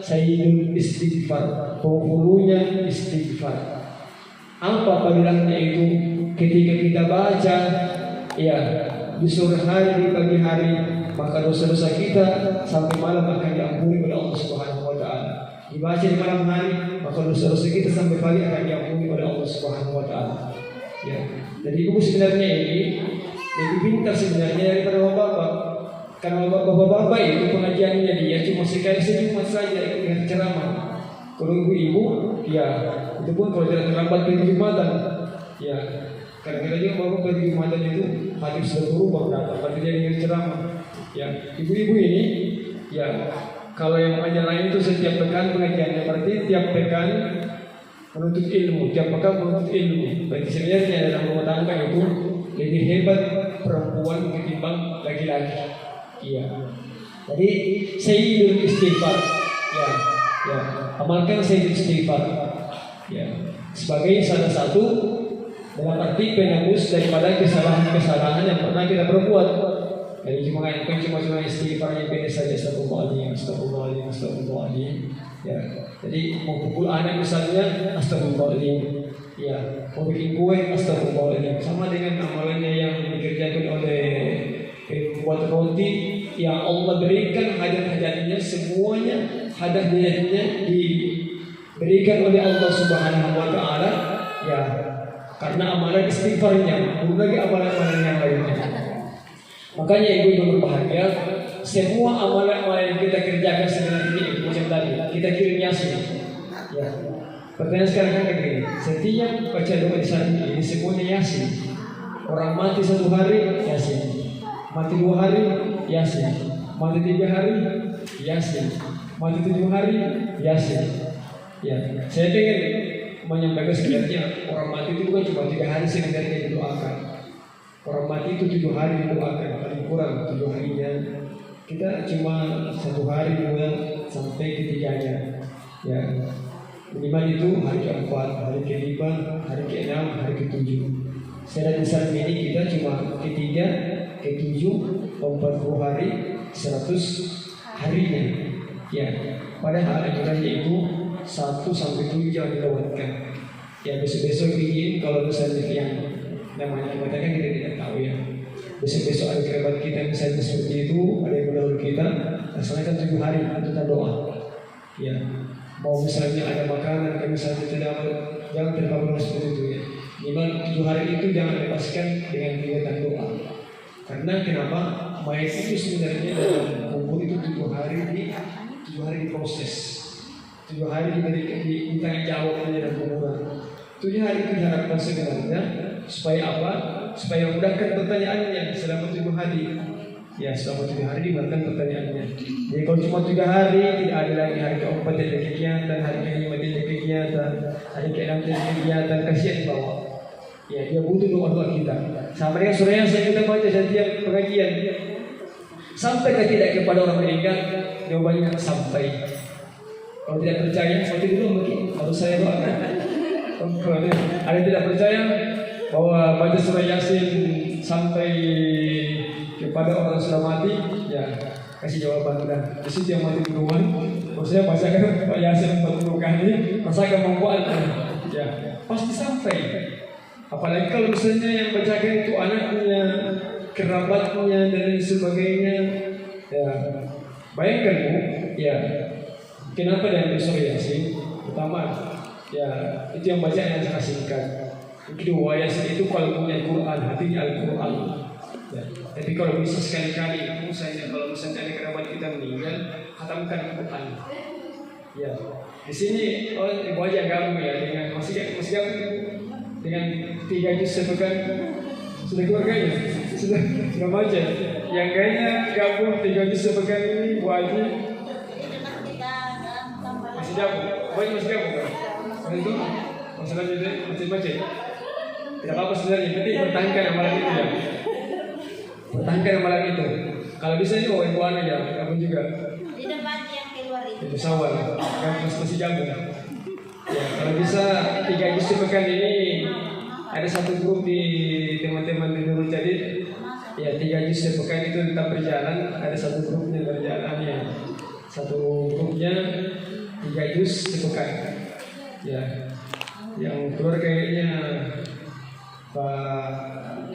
Sayyidul Istighfar, penghulunya istighfar. Apa panggilannya itu? Ketika kita baca, ya, di sore hari, di pagi hari, maka dosa-dosa kita sampai malam akan diampuni oleh Allah Subhanahu wa Ta'ala. Dibaca di malam hari, maka dosa-dosa kita sampai pagi akan diampuni oleh Allah Subhanahu wa Ta'ala. Ya, jadi ibu sebenarnya ini lebih pintar sebenarnya daripada bapak-bapak. Karena bapak-bapak itu pengajiannya dia cuma sekali sejumat saja ikut ceramah. Kalau ibu-ibu, ya itu pun kalau tidak terlambat ke Jumatan, ya kadang-kadang juga bapak ke Jumatan itu hadis sudah berubah datang, berarti dia ingin ceramah. Ya, ibu-ibu ini, ya kalau yang pengajian lain itu setiap pekan pengajiannya, berarti tiap pekan menuntut ilmu, tiap pekan menuntut ilmu. Berarti sebenarnya dalam rumah tangga itu lebih hebat perempuan ketimbang laki-laki. Iya. Jadi Sayyidul Istighfar, ya, amalkan Sayyidul Istighfar, ya, sebagai salah satu dalam arti penembus daripada kesalahan-kesalahan yang pernah kita perbuat. Jadi cuma istighfar yang pendek saja, astagfirullahaladzim, astagfirullahaladzim. Ya, jadi mau pukul anak misalnya, astagfirullahaladzim. Ya, mau bikin kue, astagfirullahaladzim. Sama dengan amalannya yang dikerjakan oleh buat roti yang Allah berikan hadiah-hadiahnya, semuanya hadiahnya diberikan oleh Allah Subhanahu wa Ta'ala, ya, karena amalan istighfarnya, belum lagi amalan-amalan yang lainnya. Makanya ibu yang berbahagia, semua amalan-amalan yang kita kerjakan sebenarnya ini macam tadi, kita kirim yasin. Ya. Pertanyaan sekarang kan begini, setiap baca doa di saat ini semuanya yasin. Orang mati 1 hari yasin, mati 2 hari yasin, mati 3 hari yasin, mati 7 hari yasin. Ya, saya ingin menyampaikan sebenarnya orang mati itu bukan cuma 3 hari sebenarnya didoakan. Orang mati itu 7 hari didoakan, paling kurang 7 harinya. Kita cuma 1 hari mulai sampai ketiganya. Ya, minimal itu hari keempat, hari kelima, hari keenam, hari ketujuh. Secara besar ini kita cuma ketiga, ketujuh, 40 hari, 100 harinya. Ya, padahal aturannya itu 1 sampai 7 jangan dilewatkan. Ya, besok-besok ingin kalau misalnya yang namanya kita kan kita tidak tahu ya. Besok-besok ada kerabat kita misalnya seperti itu, ada yang mendahului kita, laksanakan 7 hari untuk doa. Ya, mau misalnya ada makanan, kan misalnya tidak, jangan terkabul seperti itu ya. Minimal 7 hari itu jangan lepaskan dengan kegiatan doa. Karena kenapa? Mayat itu sebenarnya dalam kubur itu 7 hari diproses, 7 hari di tanggung jawab dalam kuburan. 7 hari itu diharapkan sebenarnya supaya apa? Supaya memudahkan pertanyaannya selama 7 hari. Ya, selama 7 hari dimudahkan pertanyaannya. Jadi kalau cuma 3 hari tidak ada lagi, hari keempat ada kegiatan, hari kelima ada kegiatan, hari keenam ada kegiatan, kasihan bawa. Ya, dia butuh doa-doa kita. Sama dengan surah yang saya kita baca setiap pengajian. Sampai tidak kepada orang meninggal? Jawabannya sampai. Kalau tidak percaya, seperti dulu mungkin harus saya doakan. Kalau ada tidak percaya bahwa baca surah Yasin sampai kepada orang sudah mati, ya kasih jawaban udah. Di situ yang mati duluan, maksudnya bacakan Pak Yasin 40 kali, rasakan membuat, ya pasti sampai. Apalagi kalau misalnya yang bacakan itu anaknya, kerabatnya dan lain sebagainya. Ya, bayangkan Bu, ya kenapa diambil surah Yasin? Pertama, ya itu yang baca yang sangat singkat. Kedua, Yasin itu kalau punya Quran, hatinya Al-Quran. Ya. Tapi kalau bisa sekali-kali, misalnya kalau misalnya ada kerabat kita meninggal, khatamkan Quran. Ya, di sini ibu aja gabung ya dengan masih gabung dengan 3 juz sepekan. Sudah keluarganya, sudah baca. Yang kayaknya gabung 3 juz sepekan ini Bu Haji masih gabung, masih gabung kan? Itu masalah jadi masih baca. Tidak apa-apa sebenarnya, tapi pertahankan amalan itu ya. Pertahankan amalan itu. Kalau bisa itu ibu anak ya, gabung juga. Tidak baca yang keluar itu. Itu sawal, kan masih gabung. Ya, kalau bisa 3 juz sepekan ini ada satu grup di teman-teman di Nurul Jadid. Ya, 3 juz sepekan itu tetap berjalan. Ada satu grupnya berjalan ya. Satu grupnya 3 juz sepekan. Ya, yang keluar kayaknya Pak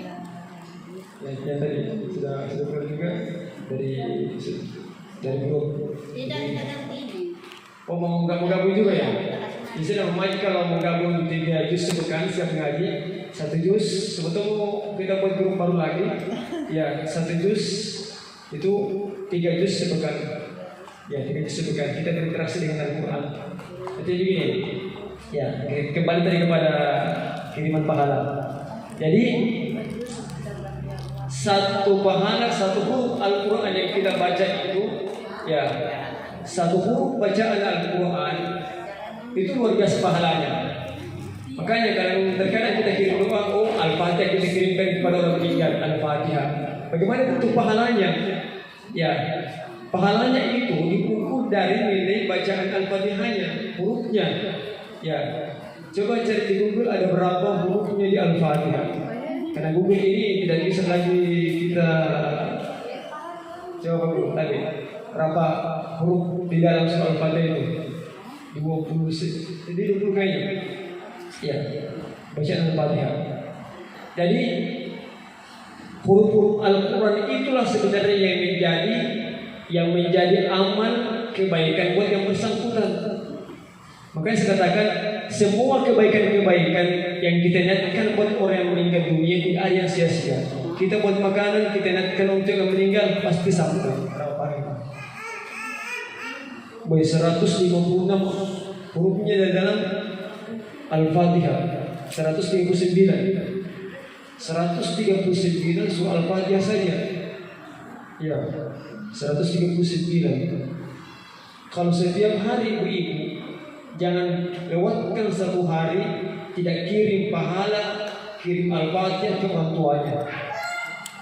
yang tadi sudah keluar juga dari grup. Tidak ini. Oh, mau gabung juga ya? Di sini namanya kalau mau gabung 3 juz sepekan siap ngaji, 1 juz sebetulnya kita buat grup baru lagi. Ya, 1 juz itu 3 juz sepekan. Ya, 3 juz sepekan kita berinteraksi dengan Al-Quran. Jadi begini, ya kembali tadi kepada kiriman pahala. Jadi satu pahala, satu huruf Al-Quran yang kita baca itu, ya satu huruf bacaan Al-Quran itu luar biasa pahalanya. Makanya kalau terkadang kita kirim doa, oh Al-Fatihah kita kirimkan kepada orang meninggal, Al-Fatihah. Bagaimana bentuk pahalanya? Ya, pahalanya itu diukur dari nilai bacaan Al-Fatihahnya, hurufnya. Ya, coba cari di Google ada berapa hurufnya di Al-Fatihah. Karena Google ini tidak bisa lagi kita coba Google tadi berapa huruf di dalam surah Al-Fatihah itu. 20 jadi 20 kayaknya. Ya, bacaan Al-Fatihah. Jadi huruf-huruf Al-Quran itulah sebenarnya yang menjadi amal kebaikan buat yang bersangkutan. Makanya saya katakan semua kebaikan-kebaikan yang kita niatkan buat orang yang meninggal dunia tidak ada yang sia-sia. Kita buat makanan, kita niatkan untuk yang meninggal pasti sampai. Boleh 156 hurufnya dalam Al-Fatihah, 139 surah Al-Fatihah saja. Ya, 139. Kalau setiap hari ibu jangan lewatkan satu hari tidak kirim pahala, kirim Al-Fatihah ke orang tuanya.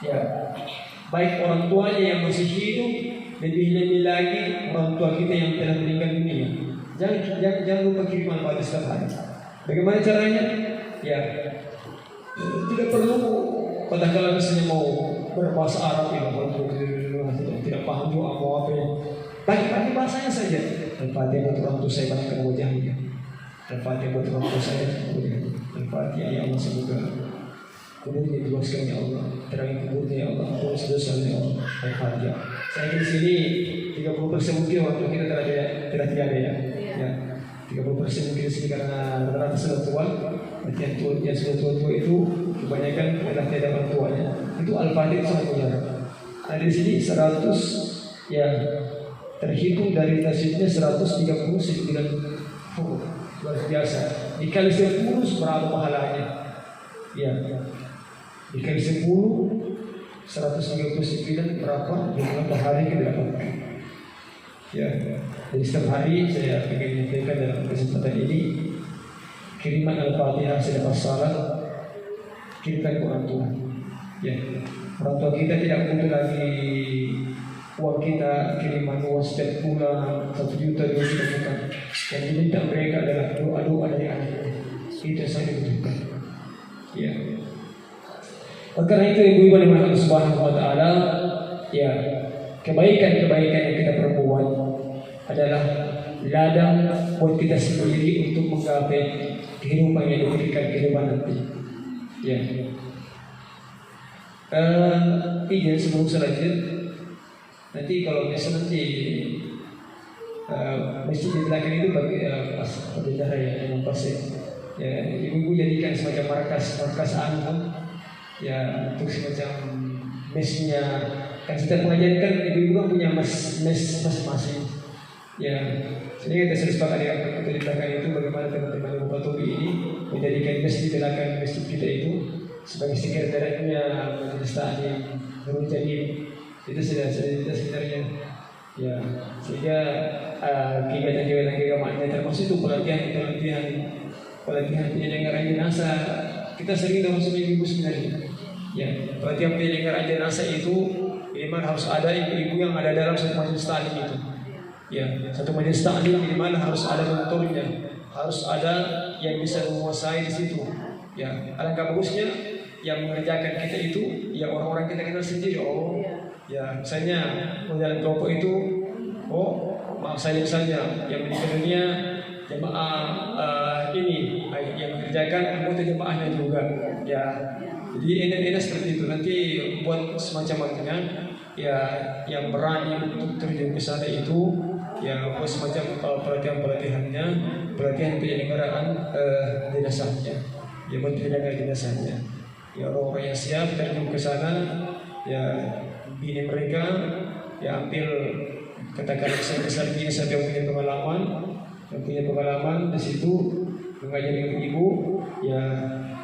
Ya, baik orang tuanya yang masih hidup, lebih lagi orang tua kita yang telah meninggal dunia. Jangan lupa kirim Al-Fatihah setiap hari. Bagaimana caranya? Ya, tidak perlu katakanlah misalnya mau berbahasa Arab ya, tidak paham juga mau apa ya. Bagi bahasanya saja. Al-Fatihah buat orang tua saya banyakkan wajahnya. Al-Fatihah buat orang tua saya wajahnya. Al-Fatihah ya Allah, semoga kuburnya diluaskan ya Allah, terangi kuburnya ya Allah, ampun dosa ya Allah. Al-Fatihah. Saya di sini 30% mungkin waktu kita telah tiada ya. Ya, 30% mungkin di sini karena rata-rata sudah tua. Yang sudah tua itu kebanyakan telah tiada orang tuanya. Itu Al-Fatihah sangat mujarab. Nah di sini 100 ya terhitung dari nasibnya 139 huruf. Luar biasa. Dikali 10 berapa pahalanya? Ya. Dikali 10 139 berapa? Jumlah hari ke-8. Ya. Jadi setiap hari saya ingin menyampaikan dalam kesempatan ini kiriman Al-Fatihah selepas salat kirimkan ke orang tua. Ya. Orang tua kita tidak butuh lagi uang kita, kiriman uang setiap bulan 1 juta, 2 juta, bukan. Yang diminta mereka adalah doa-doa dari anaknya. Itu yang saya butuhkan. Ya. Karena itu ibu-ibu dimana Allah Subhanahu Wa Taala, ya kebaikan-kebaikan yang kita perbuat adalah ladang buat kita sendiri untuk menggapai kehidupan yang diberikan kehidupan nanti. Ya. Izin sebelum selanjut. Nanti kalau misalnya nanti masjid di belakang itu bagi pas bendahara yang pasir. Ya, ibu-ibu jadikan semacam markas anu ya untuk semacam mesnya. Kan setiap pengajian kan ibu-ibu kan punya mes masing-masing. Ya, jadi kita sudah sepakat dengan ketua di belakang itu bagaimana teman-teman Ibu Patobi ini menjadikan masjid di belakang masjid kita itu sebagai sekretariatnya majelis taklim Nurul Jadid. Itu sudah kita sebenarnya. Ya, sehingga kegiatan-kegiatan maknya termasuk itu pelatihan penyelenggaraan jenazah. Kita sering dalam seminggu sebenarnya. Ya, pelatihan penyelenggaraan jenazah itu memang harus ada ibu-ibu yang ada dalam satu majelis taklim itu. Ya, satu majelis taklim minimal harus ada mentornya, harus ada yang bisa menguasai di situ. Ya, alangkah bagusnya yang mengerjakan kita itu ya orang-orang kita kenal sendiri. Oh, ya misalnya menjalan kelompok itu, oh maaf saya misalnya yang meninggal dunia jemaah ini yang mengerjakan anggota jemaahnya juga. Ya, jadi enak-enak seperti itu. Nanti buat semacam makanya ya yang berani untuk terjun ke sana itu ya buat semacam pelatihan-pelatihannya, pelatihan penyelenggaraan jenazahnya. Ya buat penyelenggaraan jenazahnya. Ya orang-orang yang siap terjun ke sana ya bini mereka ya ambil katakan besar bini siapa yang punya pengalaman di situ mengajari ibu ya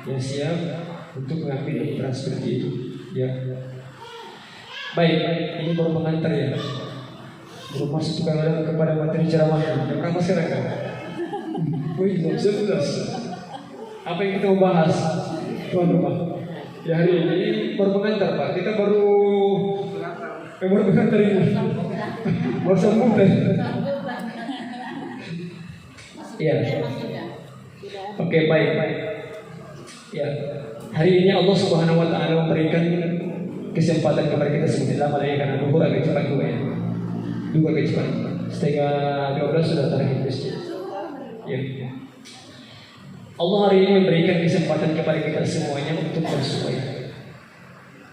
yang siap untuk mengambil peran seperti itu. Ya, baik, ini baru mengantar ya. Belum masuk kepada materi ceramah yang berapa masyarakat. Wih, belum 11. Apa yang kita mau bahas, tuan rumah? Ya hari ini baru mengantar Pak. Kita baru mengantar ini. Baru sambung kan? Iya. Oke, baik. Ya, hari ini Allah Subhanahu Wa Taala memberikan kesempatan kepada kita semua. Lama lagi karena duhur agak cepat juga ya. Dua agak cepat. Setengah 12 sudah terakhir masjid. Ya. Allah hari ini memberikan kesempatan kepada kita semuanya untuk bersuara.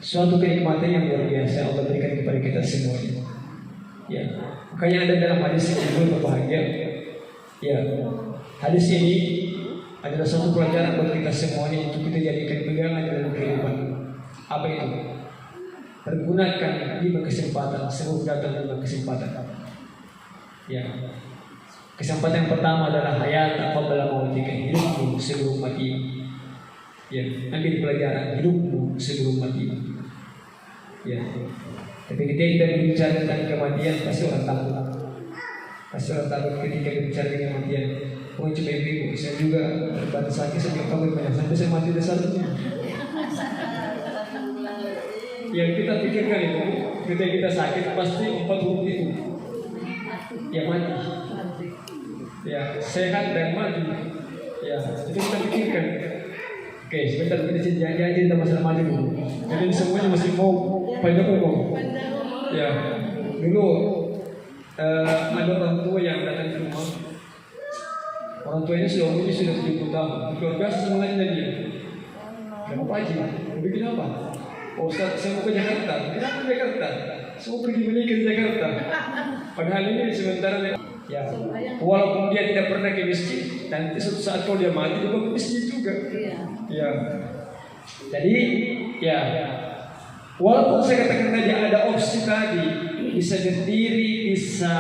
Suatu kenikmatan yang luar biasa Allah berikan kepada kita semuanya. Ya, makanya ada dalam hadis yang berbahagia. Ya, hadis ini adalah satu pelajaran buat kita semuanya untuk kita jadikan pegangan dalam kehidupan. Apa itu? Pergunakan 5 kesempatan sebelum datang 5 kesempatan. Ya. Kesempatan yang pertama adalah hayat qabla mautika, hidupmu sebelum mati. Ya, ambil pelajaran hidupmu sebelum mati. Ya. Tapi ketika kita berbicara tentang kematian pasti orang takut. Pasti orang takut ketika berbicara tentang kematian. Oh, coba ibu, saya juga terbatas sakit sejak tahun banyak sampai saya mati dasarnya. Yang kita pikirkan itu ketika kita sakit pasti 4 huruf itu. Ya mati. Ya, sehat dan mati. Ya, itu kita pikirkan. Oke, sebentar kita janji tentang masalah mati dulu. Jadi semuanya masih mau panjang umur. Ya, dulu ada orang tua yang datang ke rumah. Orang tuanya sudah umurnya sudah 70 tahun. Keluarga semuanya dia. Kenapa Pak Haji? Bikin apa? Oh, Ustaz, saya mau ke Jakarta. Kenapa Jakarta? Saya mau pergi menikah di Jakarta. Padahal ini sementara ya, walaupun dia tidak pernah ke masjid, nanti suatu saat kalau dia mati dia ke masjid juga. Ya, jadi ya, walaupun saya katakan tadi ada opsi tadi, bisa berdiri, bisa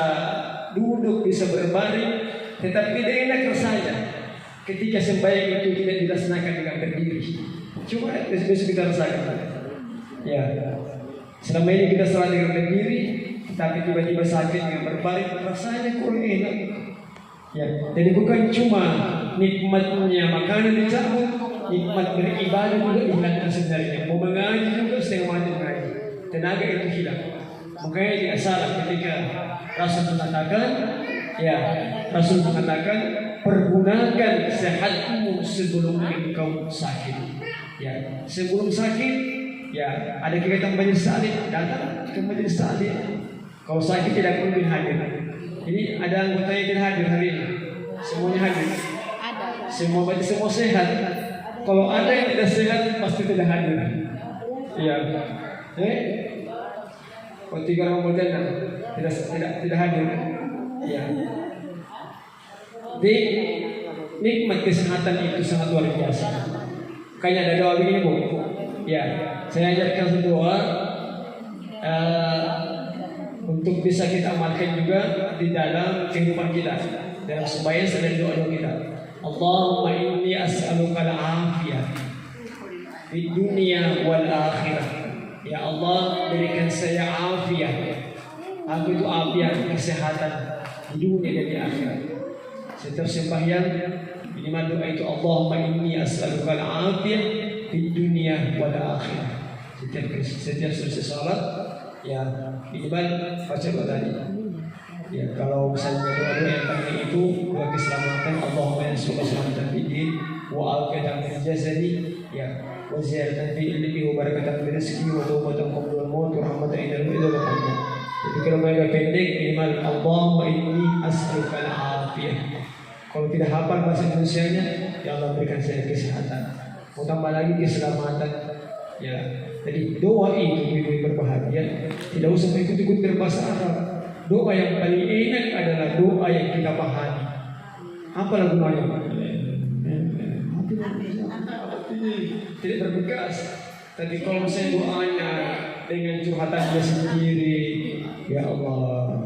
duduk, bisa berbaring, tetapi tidak enak rasanya ketika sembahyang itu tidak dilaksanakan dengan berdiri. Cuma besok kita rasakan. Ya, selama ini kita selalu dengan berdiri, tapi tiba-tiba sakit dengan berbaring, rasanya kurang enak. Ya, jadi bukan cuma nikmatnya makanan dicabut, nikmat beribadah juga dihilangkan sebenarnya. Mau mengaji juga setengah mati mengaji, tenaga itu hilang. Makanya tidak salah ketika Rasul mengatakan, ya, Rasul mengatakan pergunakan sehatmu sebelum engkau sakit. Ya, sebelum sakit, ya ada kegiatan majelis taklim, datang ke majelis taklim. Kalau sakit tidak mungkin hadir. Ini ada anggota yang tidak hadir hari ini. Semuanya hadir. Ada. Semua sehat. Kalau ada yang tidak sehat pasti tidak hadir. Iya. Oh, 3 orang berjana tidak hadir. Iya. Jadi nikmat kesehatan itu sangat luar biasa. Kayaknya ada doa begini Bu. Ya, saya ajarkan satu doa untuk bisa kita amalkan juga di dalam kehidupan kita, dalam sembahyang dan doa-doa kita. Allahumma inni as'aluka al-afiyah di dunia wal akhirah. Ya Allah, berikan saya afiat. Apa itu afiat? Kesehatan di dunia dan di akhirat. Setiap sembahyang minimal doa itu Allahumma inni as'aluka al-afiyah di dunia wal akhirah. Setiap selesai salat ya minimal baca doa tadi. Ya, kalau misalnya doa-doa yang tadi itu doa keselamatan, Allahumma inni as'aluka selamatan fid din wa afiyatan fil jasadi, ya, wa ziyadatan fi ilmi wa barakatan fi rizqi wa tawbatan qabla al-maut wa rahmatan inda al-maut. Jadi kalau mereka pendek minimal Allahumma inni as'aluka al-afiyah. Kalau tidak hafal bahasa Indonesianya, ya Allah berikan saya kesehatan. Mau tambah lagi keselamatan. Ya, jadi doa itu ibu berbahagia. Tidak usah ikut-ikut berbahasa Arab. Doa yang paling enak adalah doa yang kita pahami. Apa lagunya? Tidak berbekas. Tapi kalau saya doanya dengan curhatan dia sendiri, ya Allah,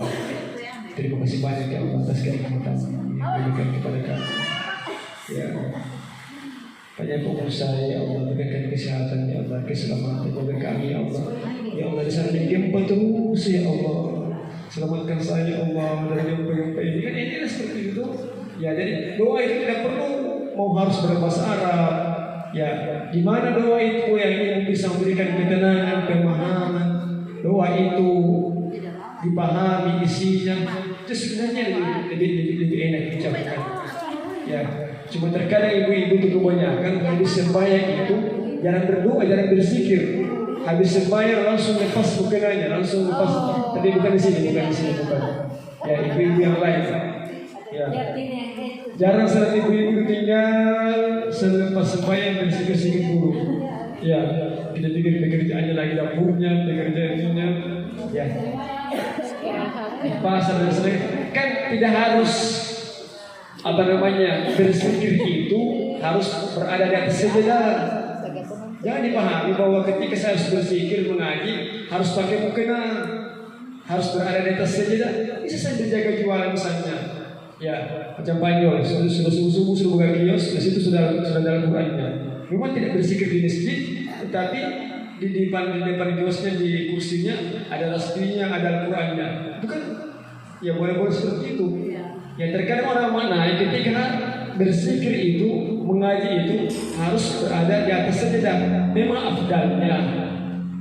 terima kasih banyak ya Allah atas kenikmatan yang diberikan kepada kami. Ya, banyak pengusaha ya Allah, berikan kesehatan ya Allah, keselamatan kepada kami ya Allah. Ya Allah, di sana gempa terus ya Allah. Selamatkan saya ya Allah dari gempa ini. Kan ini seperti itu. Ya, jadi doa itu tidak perlu mau harus berbahasa Arab. Ya, di mana doa itu yang bisa memberikan ketenangan, pemahaman. Doa itu dipahami isinya, itu sebenarnya lebih enak diucapkan. Ya, cuma terkadang ibu-ibu itu kebanyakan habis sembahyang itu jarang berdoa, jarang berzikir. Habis sembahyang langsung lepas bukannya, langsung lepas. Tapi bukan di sini, bukan. Ya, ibu-ibu yang lain. Ya, jarang saat ibu-ibu tinggal selepas sembahyang berzikir-zikir dulu. Ya, kita pikir pekerjaannya lagi dapurnya, pekerjaannya, ya. Pasar dan sebagainya. Kan tidak harus berzikir itu harus berada di atas sejadah. Jangan dipahami bahwa ketika saya harus berzikir mengaji harus pakai mukena, harus berada di atas sejadah. Bisa saja jaga jualan misalnya. Ya, macam Banyol sudah subuh buka kios, di situ sudah dalam Qurannya. Memang tidak berzikir di masjid, tetapi di depan kiosnya, di kursinya ada lasdinya, ada Al-Qurannya. Itu kan ya boleh seperti itu. Ya, terkadang orang mana ketika berzikir itu, mengaji itu harus berada di atas sejadah. Memang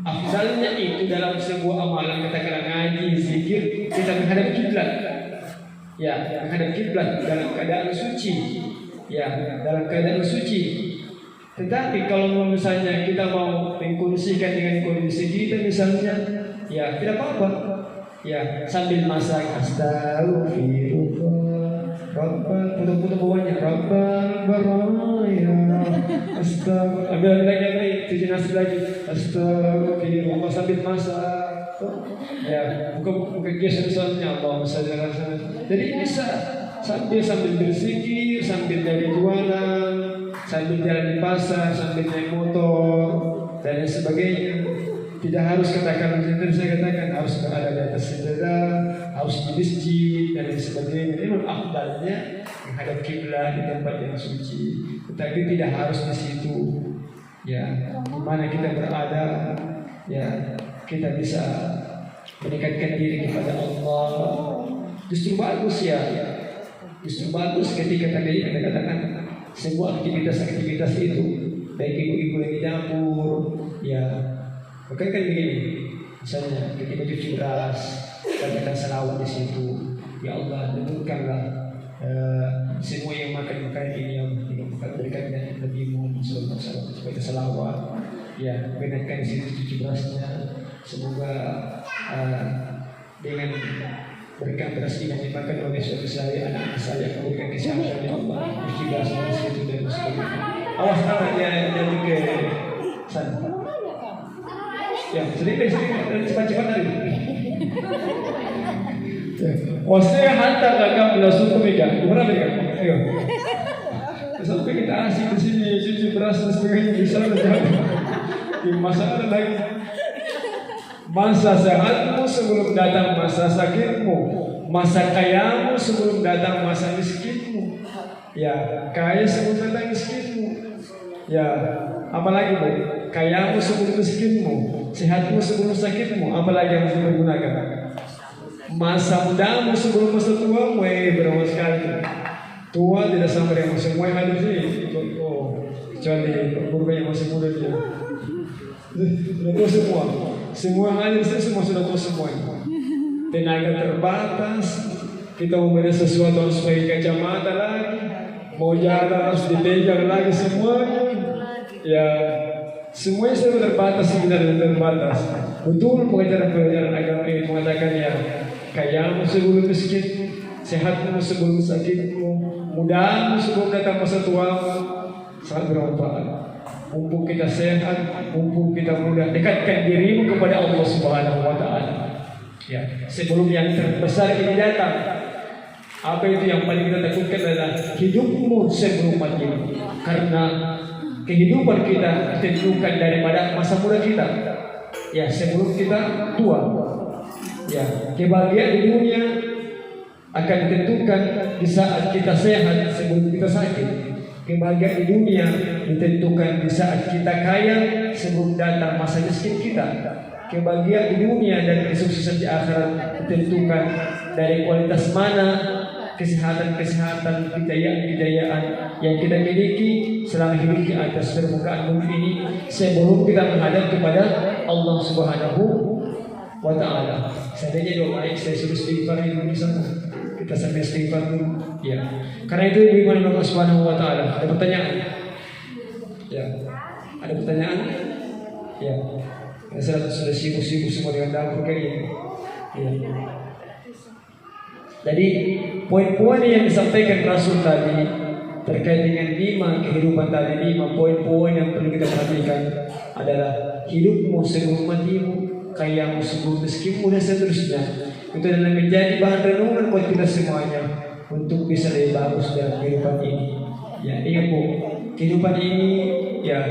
afdalnya itu dalam sebuah amalan, katakanlah ngaji, zikir, kita menghadap kiblat. Ya, menghadap kiblat dalam keadaan suci. Ya, dalam keadaan suci. Tetapi kalau misalnya kita mau mengkondisikan dengan kondisi kita misalnya, ya tidak apa-apa. Ya, sambil masak astagfirullah, Rabbal, putar-putar bawahnya, Rabbal baraya, astagfirullah, ambil lagi, cuci nasi lagi, astagfirullah sambil masak. Ya, bukan gesek misalnya Allah misalnya. Jadi bisa sambil berzikir, sambil dari jualan, sambil jalan di pasar, sambil naik motor dan sebagainya. Tidak harus katakan saya katakan harus berada di atas sejadah, harus di masjid dan sebagainya. Ini memang afdalnya menghadap kiblat di tempat yang suci. Tetapi tidak harus di situ. Ya, di mana kita berada, ya kita bisa mendekatkan diri kepada Allah. Justru bagus ya. Justru bagus ketika tadi Anda katakan semua aktivitas itu, baik ibu-ibu yang di dapur, ya, bukan kan begini. Misalnya ketika cuci beras, katakan selawat di situ. Ya Allah, dengarkanlah semua yang makan ini yang berikannya lebihmu sebagai selawat. Ya, benarkan di situ cuci berasnya. Semoga dengan berkat beras ini dimakan oleh suami saya, anak saya, memberikan kesehatan ya Allah. Cuci beras di situ dan sebagainya. Awas anak ya, jadi ke sana. Sedikit cepat-cepat dari. Ose hantar kakak belasuk mereka. Gimana mereka? Ayo. Sampai kita asik di sini cuci beras dan sebagainya bisa saja. Di masa ada lagi. Masa sehatmu sebelum datang masa sakitmu, masa kayamu sebelum datang masa miskinmu. Ya, kaya sebelum datang miskinmu. Ya, apalagi bu, kayamu sebelum miskinmu, sehatmu sebelum sakitmu, apalagi yang harus dipergunakan. Masa mudamu sebelum masa tuamu, berapa sekali. Tua tidak sama dengan semua yang ada di sini. Kecuali beberapa yang masih muda dia. Sudah tua semua. Semua yang ada di sini semua sudah tua semua. Tenaga terbatas. Kita mau beli sesuatu harus pakai kacamata lagi. Mau jalan harus dipegang lagi semuanya. Ya, semuanya sudah terbatas sebenarnya terbatas. Betul pengajaran agama ini mengatakan ya, kayamu sebelum miskin, sehatmu sebelum sakitmu, mudamu sebelum datang masa tuamu, sangat bermanfaat. Mumpung kita sehat, mumpung kita muda, dekatkan dirimu kepada Allah Subhanahu Wa Taala. Ya, sebelum yang terbesar ini datang, apa itu yang paling kita takutkan adalah hidupmu sebelum matimu, karena kehidupan kita ditentukan daripada masa muda kita. Ya, sebelum kita tua. Ya, kebahagiaan di dunia akan ditentukan di saat kita sehat sebelum kita sakit. Kebahagiaan di dunia ditentukan di saat kita kaya sebelum datang masa miskin kita. Kebahagiaan di dunia dan kesuksesan di akhirat ditentukan dari kualitas mana kesehatan, kejayaan yang kita miliki selama hidup di atas permukaan bumi ini sebelum kita menghadap kepada Allah Subhanahu Wa Taala. Seandainya doa baik saya suruh istighfar dulu di sana. Kita sampai istighfar dulu. Ya. Karena itu diiman Allah Subhanahu Wa Taala. Ada pertanyaan? Ya. Ada pertanyaan? Ya. Saya sudah sibuk-sibuk semua dengan dapur kayak ini. Ya. Jadi poin-poin yang disampaikan Rasul tadi terkait dengan 5 kehidupan tadi, 5 poin-poin yang perlu kita perhatikan adalah hidupmu sebelum matimu, kayamu sebelum miskinmu dan seterusnya. Itu adalah menjadi bahan renungan buat kita semuanya untuk bisa lebih bagus dalam kehidupan ini. Ya, ingat bu, kehidupan ini ya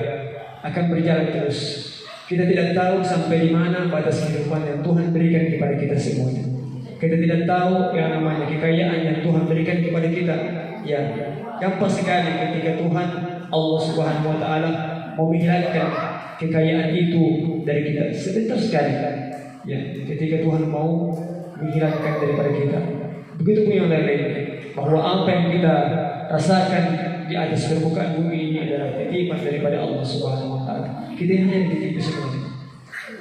akan berjalan terus. Kita tidak tahu sampai di mana batas kehidupan yang Tuhan berikan kepada kita semuanya. Kita tidak tahu yang namanya kekayaan yang Tuhan berikan kepada kita. Ya, gampang sekali ketika Tuhan Allah Subhanahu Wa Taala mau menghilangkan kekayaan itu dari kita sebentar sekali. Ya, ketika Tuhan mau menghilangkan daripada kita. Begitu pun yang lain-lain. Bahwa apa yang kita rasakan di atas permukaan bumi ini adalah titipan daripada Allah Subhanahu Wa Taala. Kita hanya dititipi semuanya.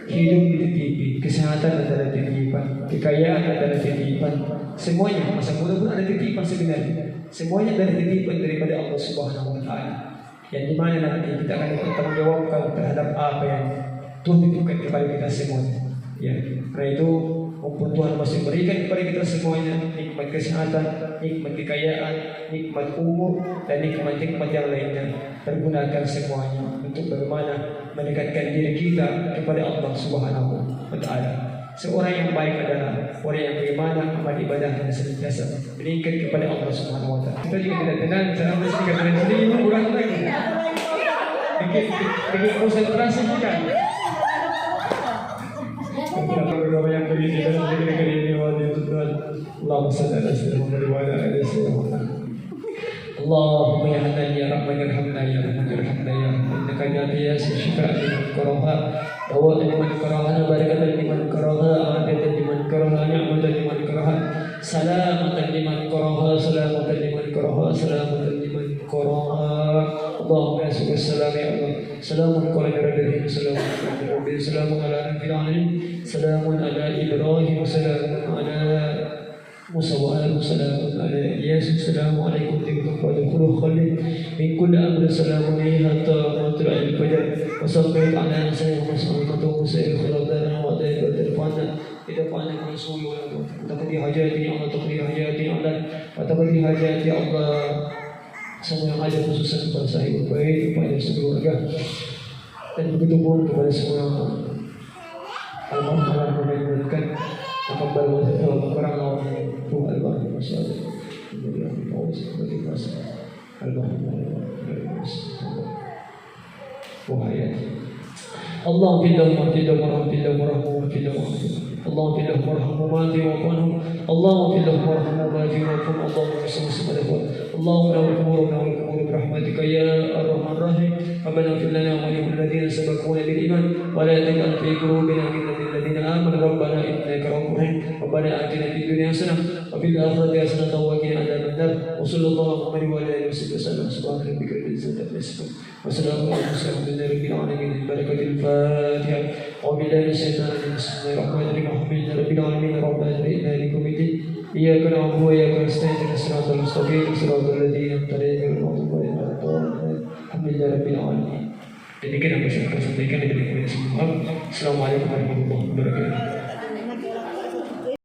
Hidup dititipi, kesehatan adalah titipan, kekayaan adalah titipan, semuanya masa muda pun ada titipan sebenarnya. Semuanya adalah titipan daripada Allah Subhanahu Wa Taala. Yang dimana nanti kita akan bertanggungjawabkan terhadap apa yang Tuhan titipkan kepada kita semuanya. Ya, karena itu mumpung Tuhan masih berikan kepada kita semuanya nikmat kesehatan, nikmat kekayaan, nikmat umur dan nikmat-nikmat yang lainnya, pergunakan semuanya untuk bagaimana mendekatkan diri kita kepada Allah Subhanahu Wa Taala. Seorang yang baik adalah orang yang beriman, amal ibadah dan senantiasa meningkat kepada Allah Subhanahu Wa Taala. Kita juga tidak tenang, cara bersikap dan sendiri ini kurang lagi. Bikin konsentrasi kita. Kita berdoa yang beri dan negeri ini wajib Tuhan. Allahumma salli ala sayyidina Muhammad wa ala alihi wasallam. Allahumma ya Hanan ya Rahman ya Rahman ya Rahman ya Rahman ya Rahman innaka ya syifa liman karaha wa liman karaha barakatan liman karaha adatan liman karaha ni'matan liman karaha salamatan liman karaha salamatan liman karaha salamatan liman karaha Allahumma ya salam ya Allah salamun qala rabbil salamun ala rabbil salamun ala rabbil alamin salamun ala ibrahim salamun ala Musa wa ala salamun ala Yesus salamu alaikum wadkhulu khalid min kulli amrin salamun hatta matla'il fajr wa sallallahu ala sayyidina Muhammad wa sallallahu wa ta'ala إذا فعلنا الرسول وتقضي حاجاتي Allah تقضي حاجاتي Allah وتقضي حاجاتي Allah semua yang ada khususnya kepada saya baik kepada seluruh keluarga dan begitu pun kepada semua almarhum mengingatkan takabal wa kurang awal tuh almarhum masyaallah kemudian mau seperti masa almarhum wahai Allah billahi wa billahi wa billahi wa billahi اللهم في لهم وارحمهم وماتي وعفوهم اللهم في لهم وارحمهم وماتي وعفوهم اللهم صل وسلم اللهم له الامور وله الامور برحمتك يا ارحم الراحمين ربنا اغفر لنا وللذين سبقونا بالايمان ولا تجعل في قلوبنا غلا للذين امنوا ربنا انك رؤوف رحيم ربنا اتنا في الدنيا حسنه وفي الاخره حسنه وقنا عذاب النار وصلى الله على محمد وعلى اله وصحبه وسلم سبحان ربك رب العزه عما يصفون وسلام على المرسلين رب العالمين بركه الفاتحه وبالله الشيطان الرجيم بسم الله الرحمن الرحيم الحمد لله رب العالمين الرحمن الرحيم مالك يوم الدين إياك نعبد وإياك نستعين اهدنا الصراط المستقيم صراط الذين أنعمت عليهم غير المغضوب عليهم ولا الضالين الحمد لله رب العالمين. Demikian yang bisa saya sampaikan dari Assalamualaikum warahmatullahi wabarakatuh.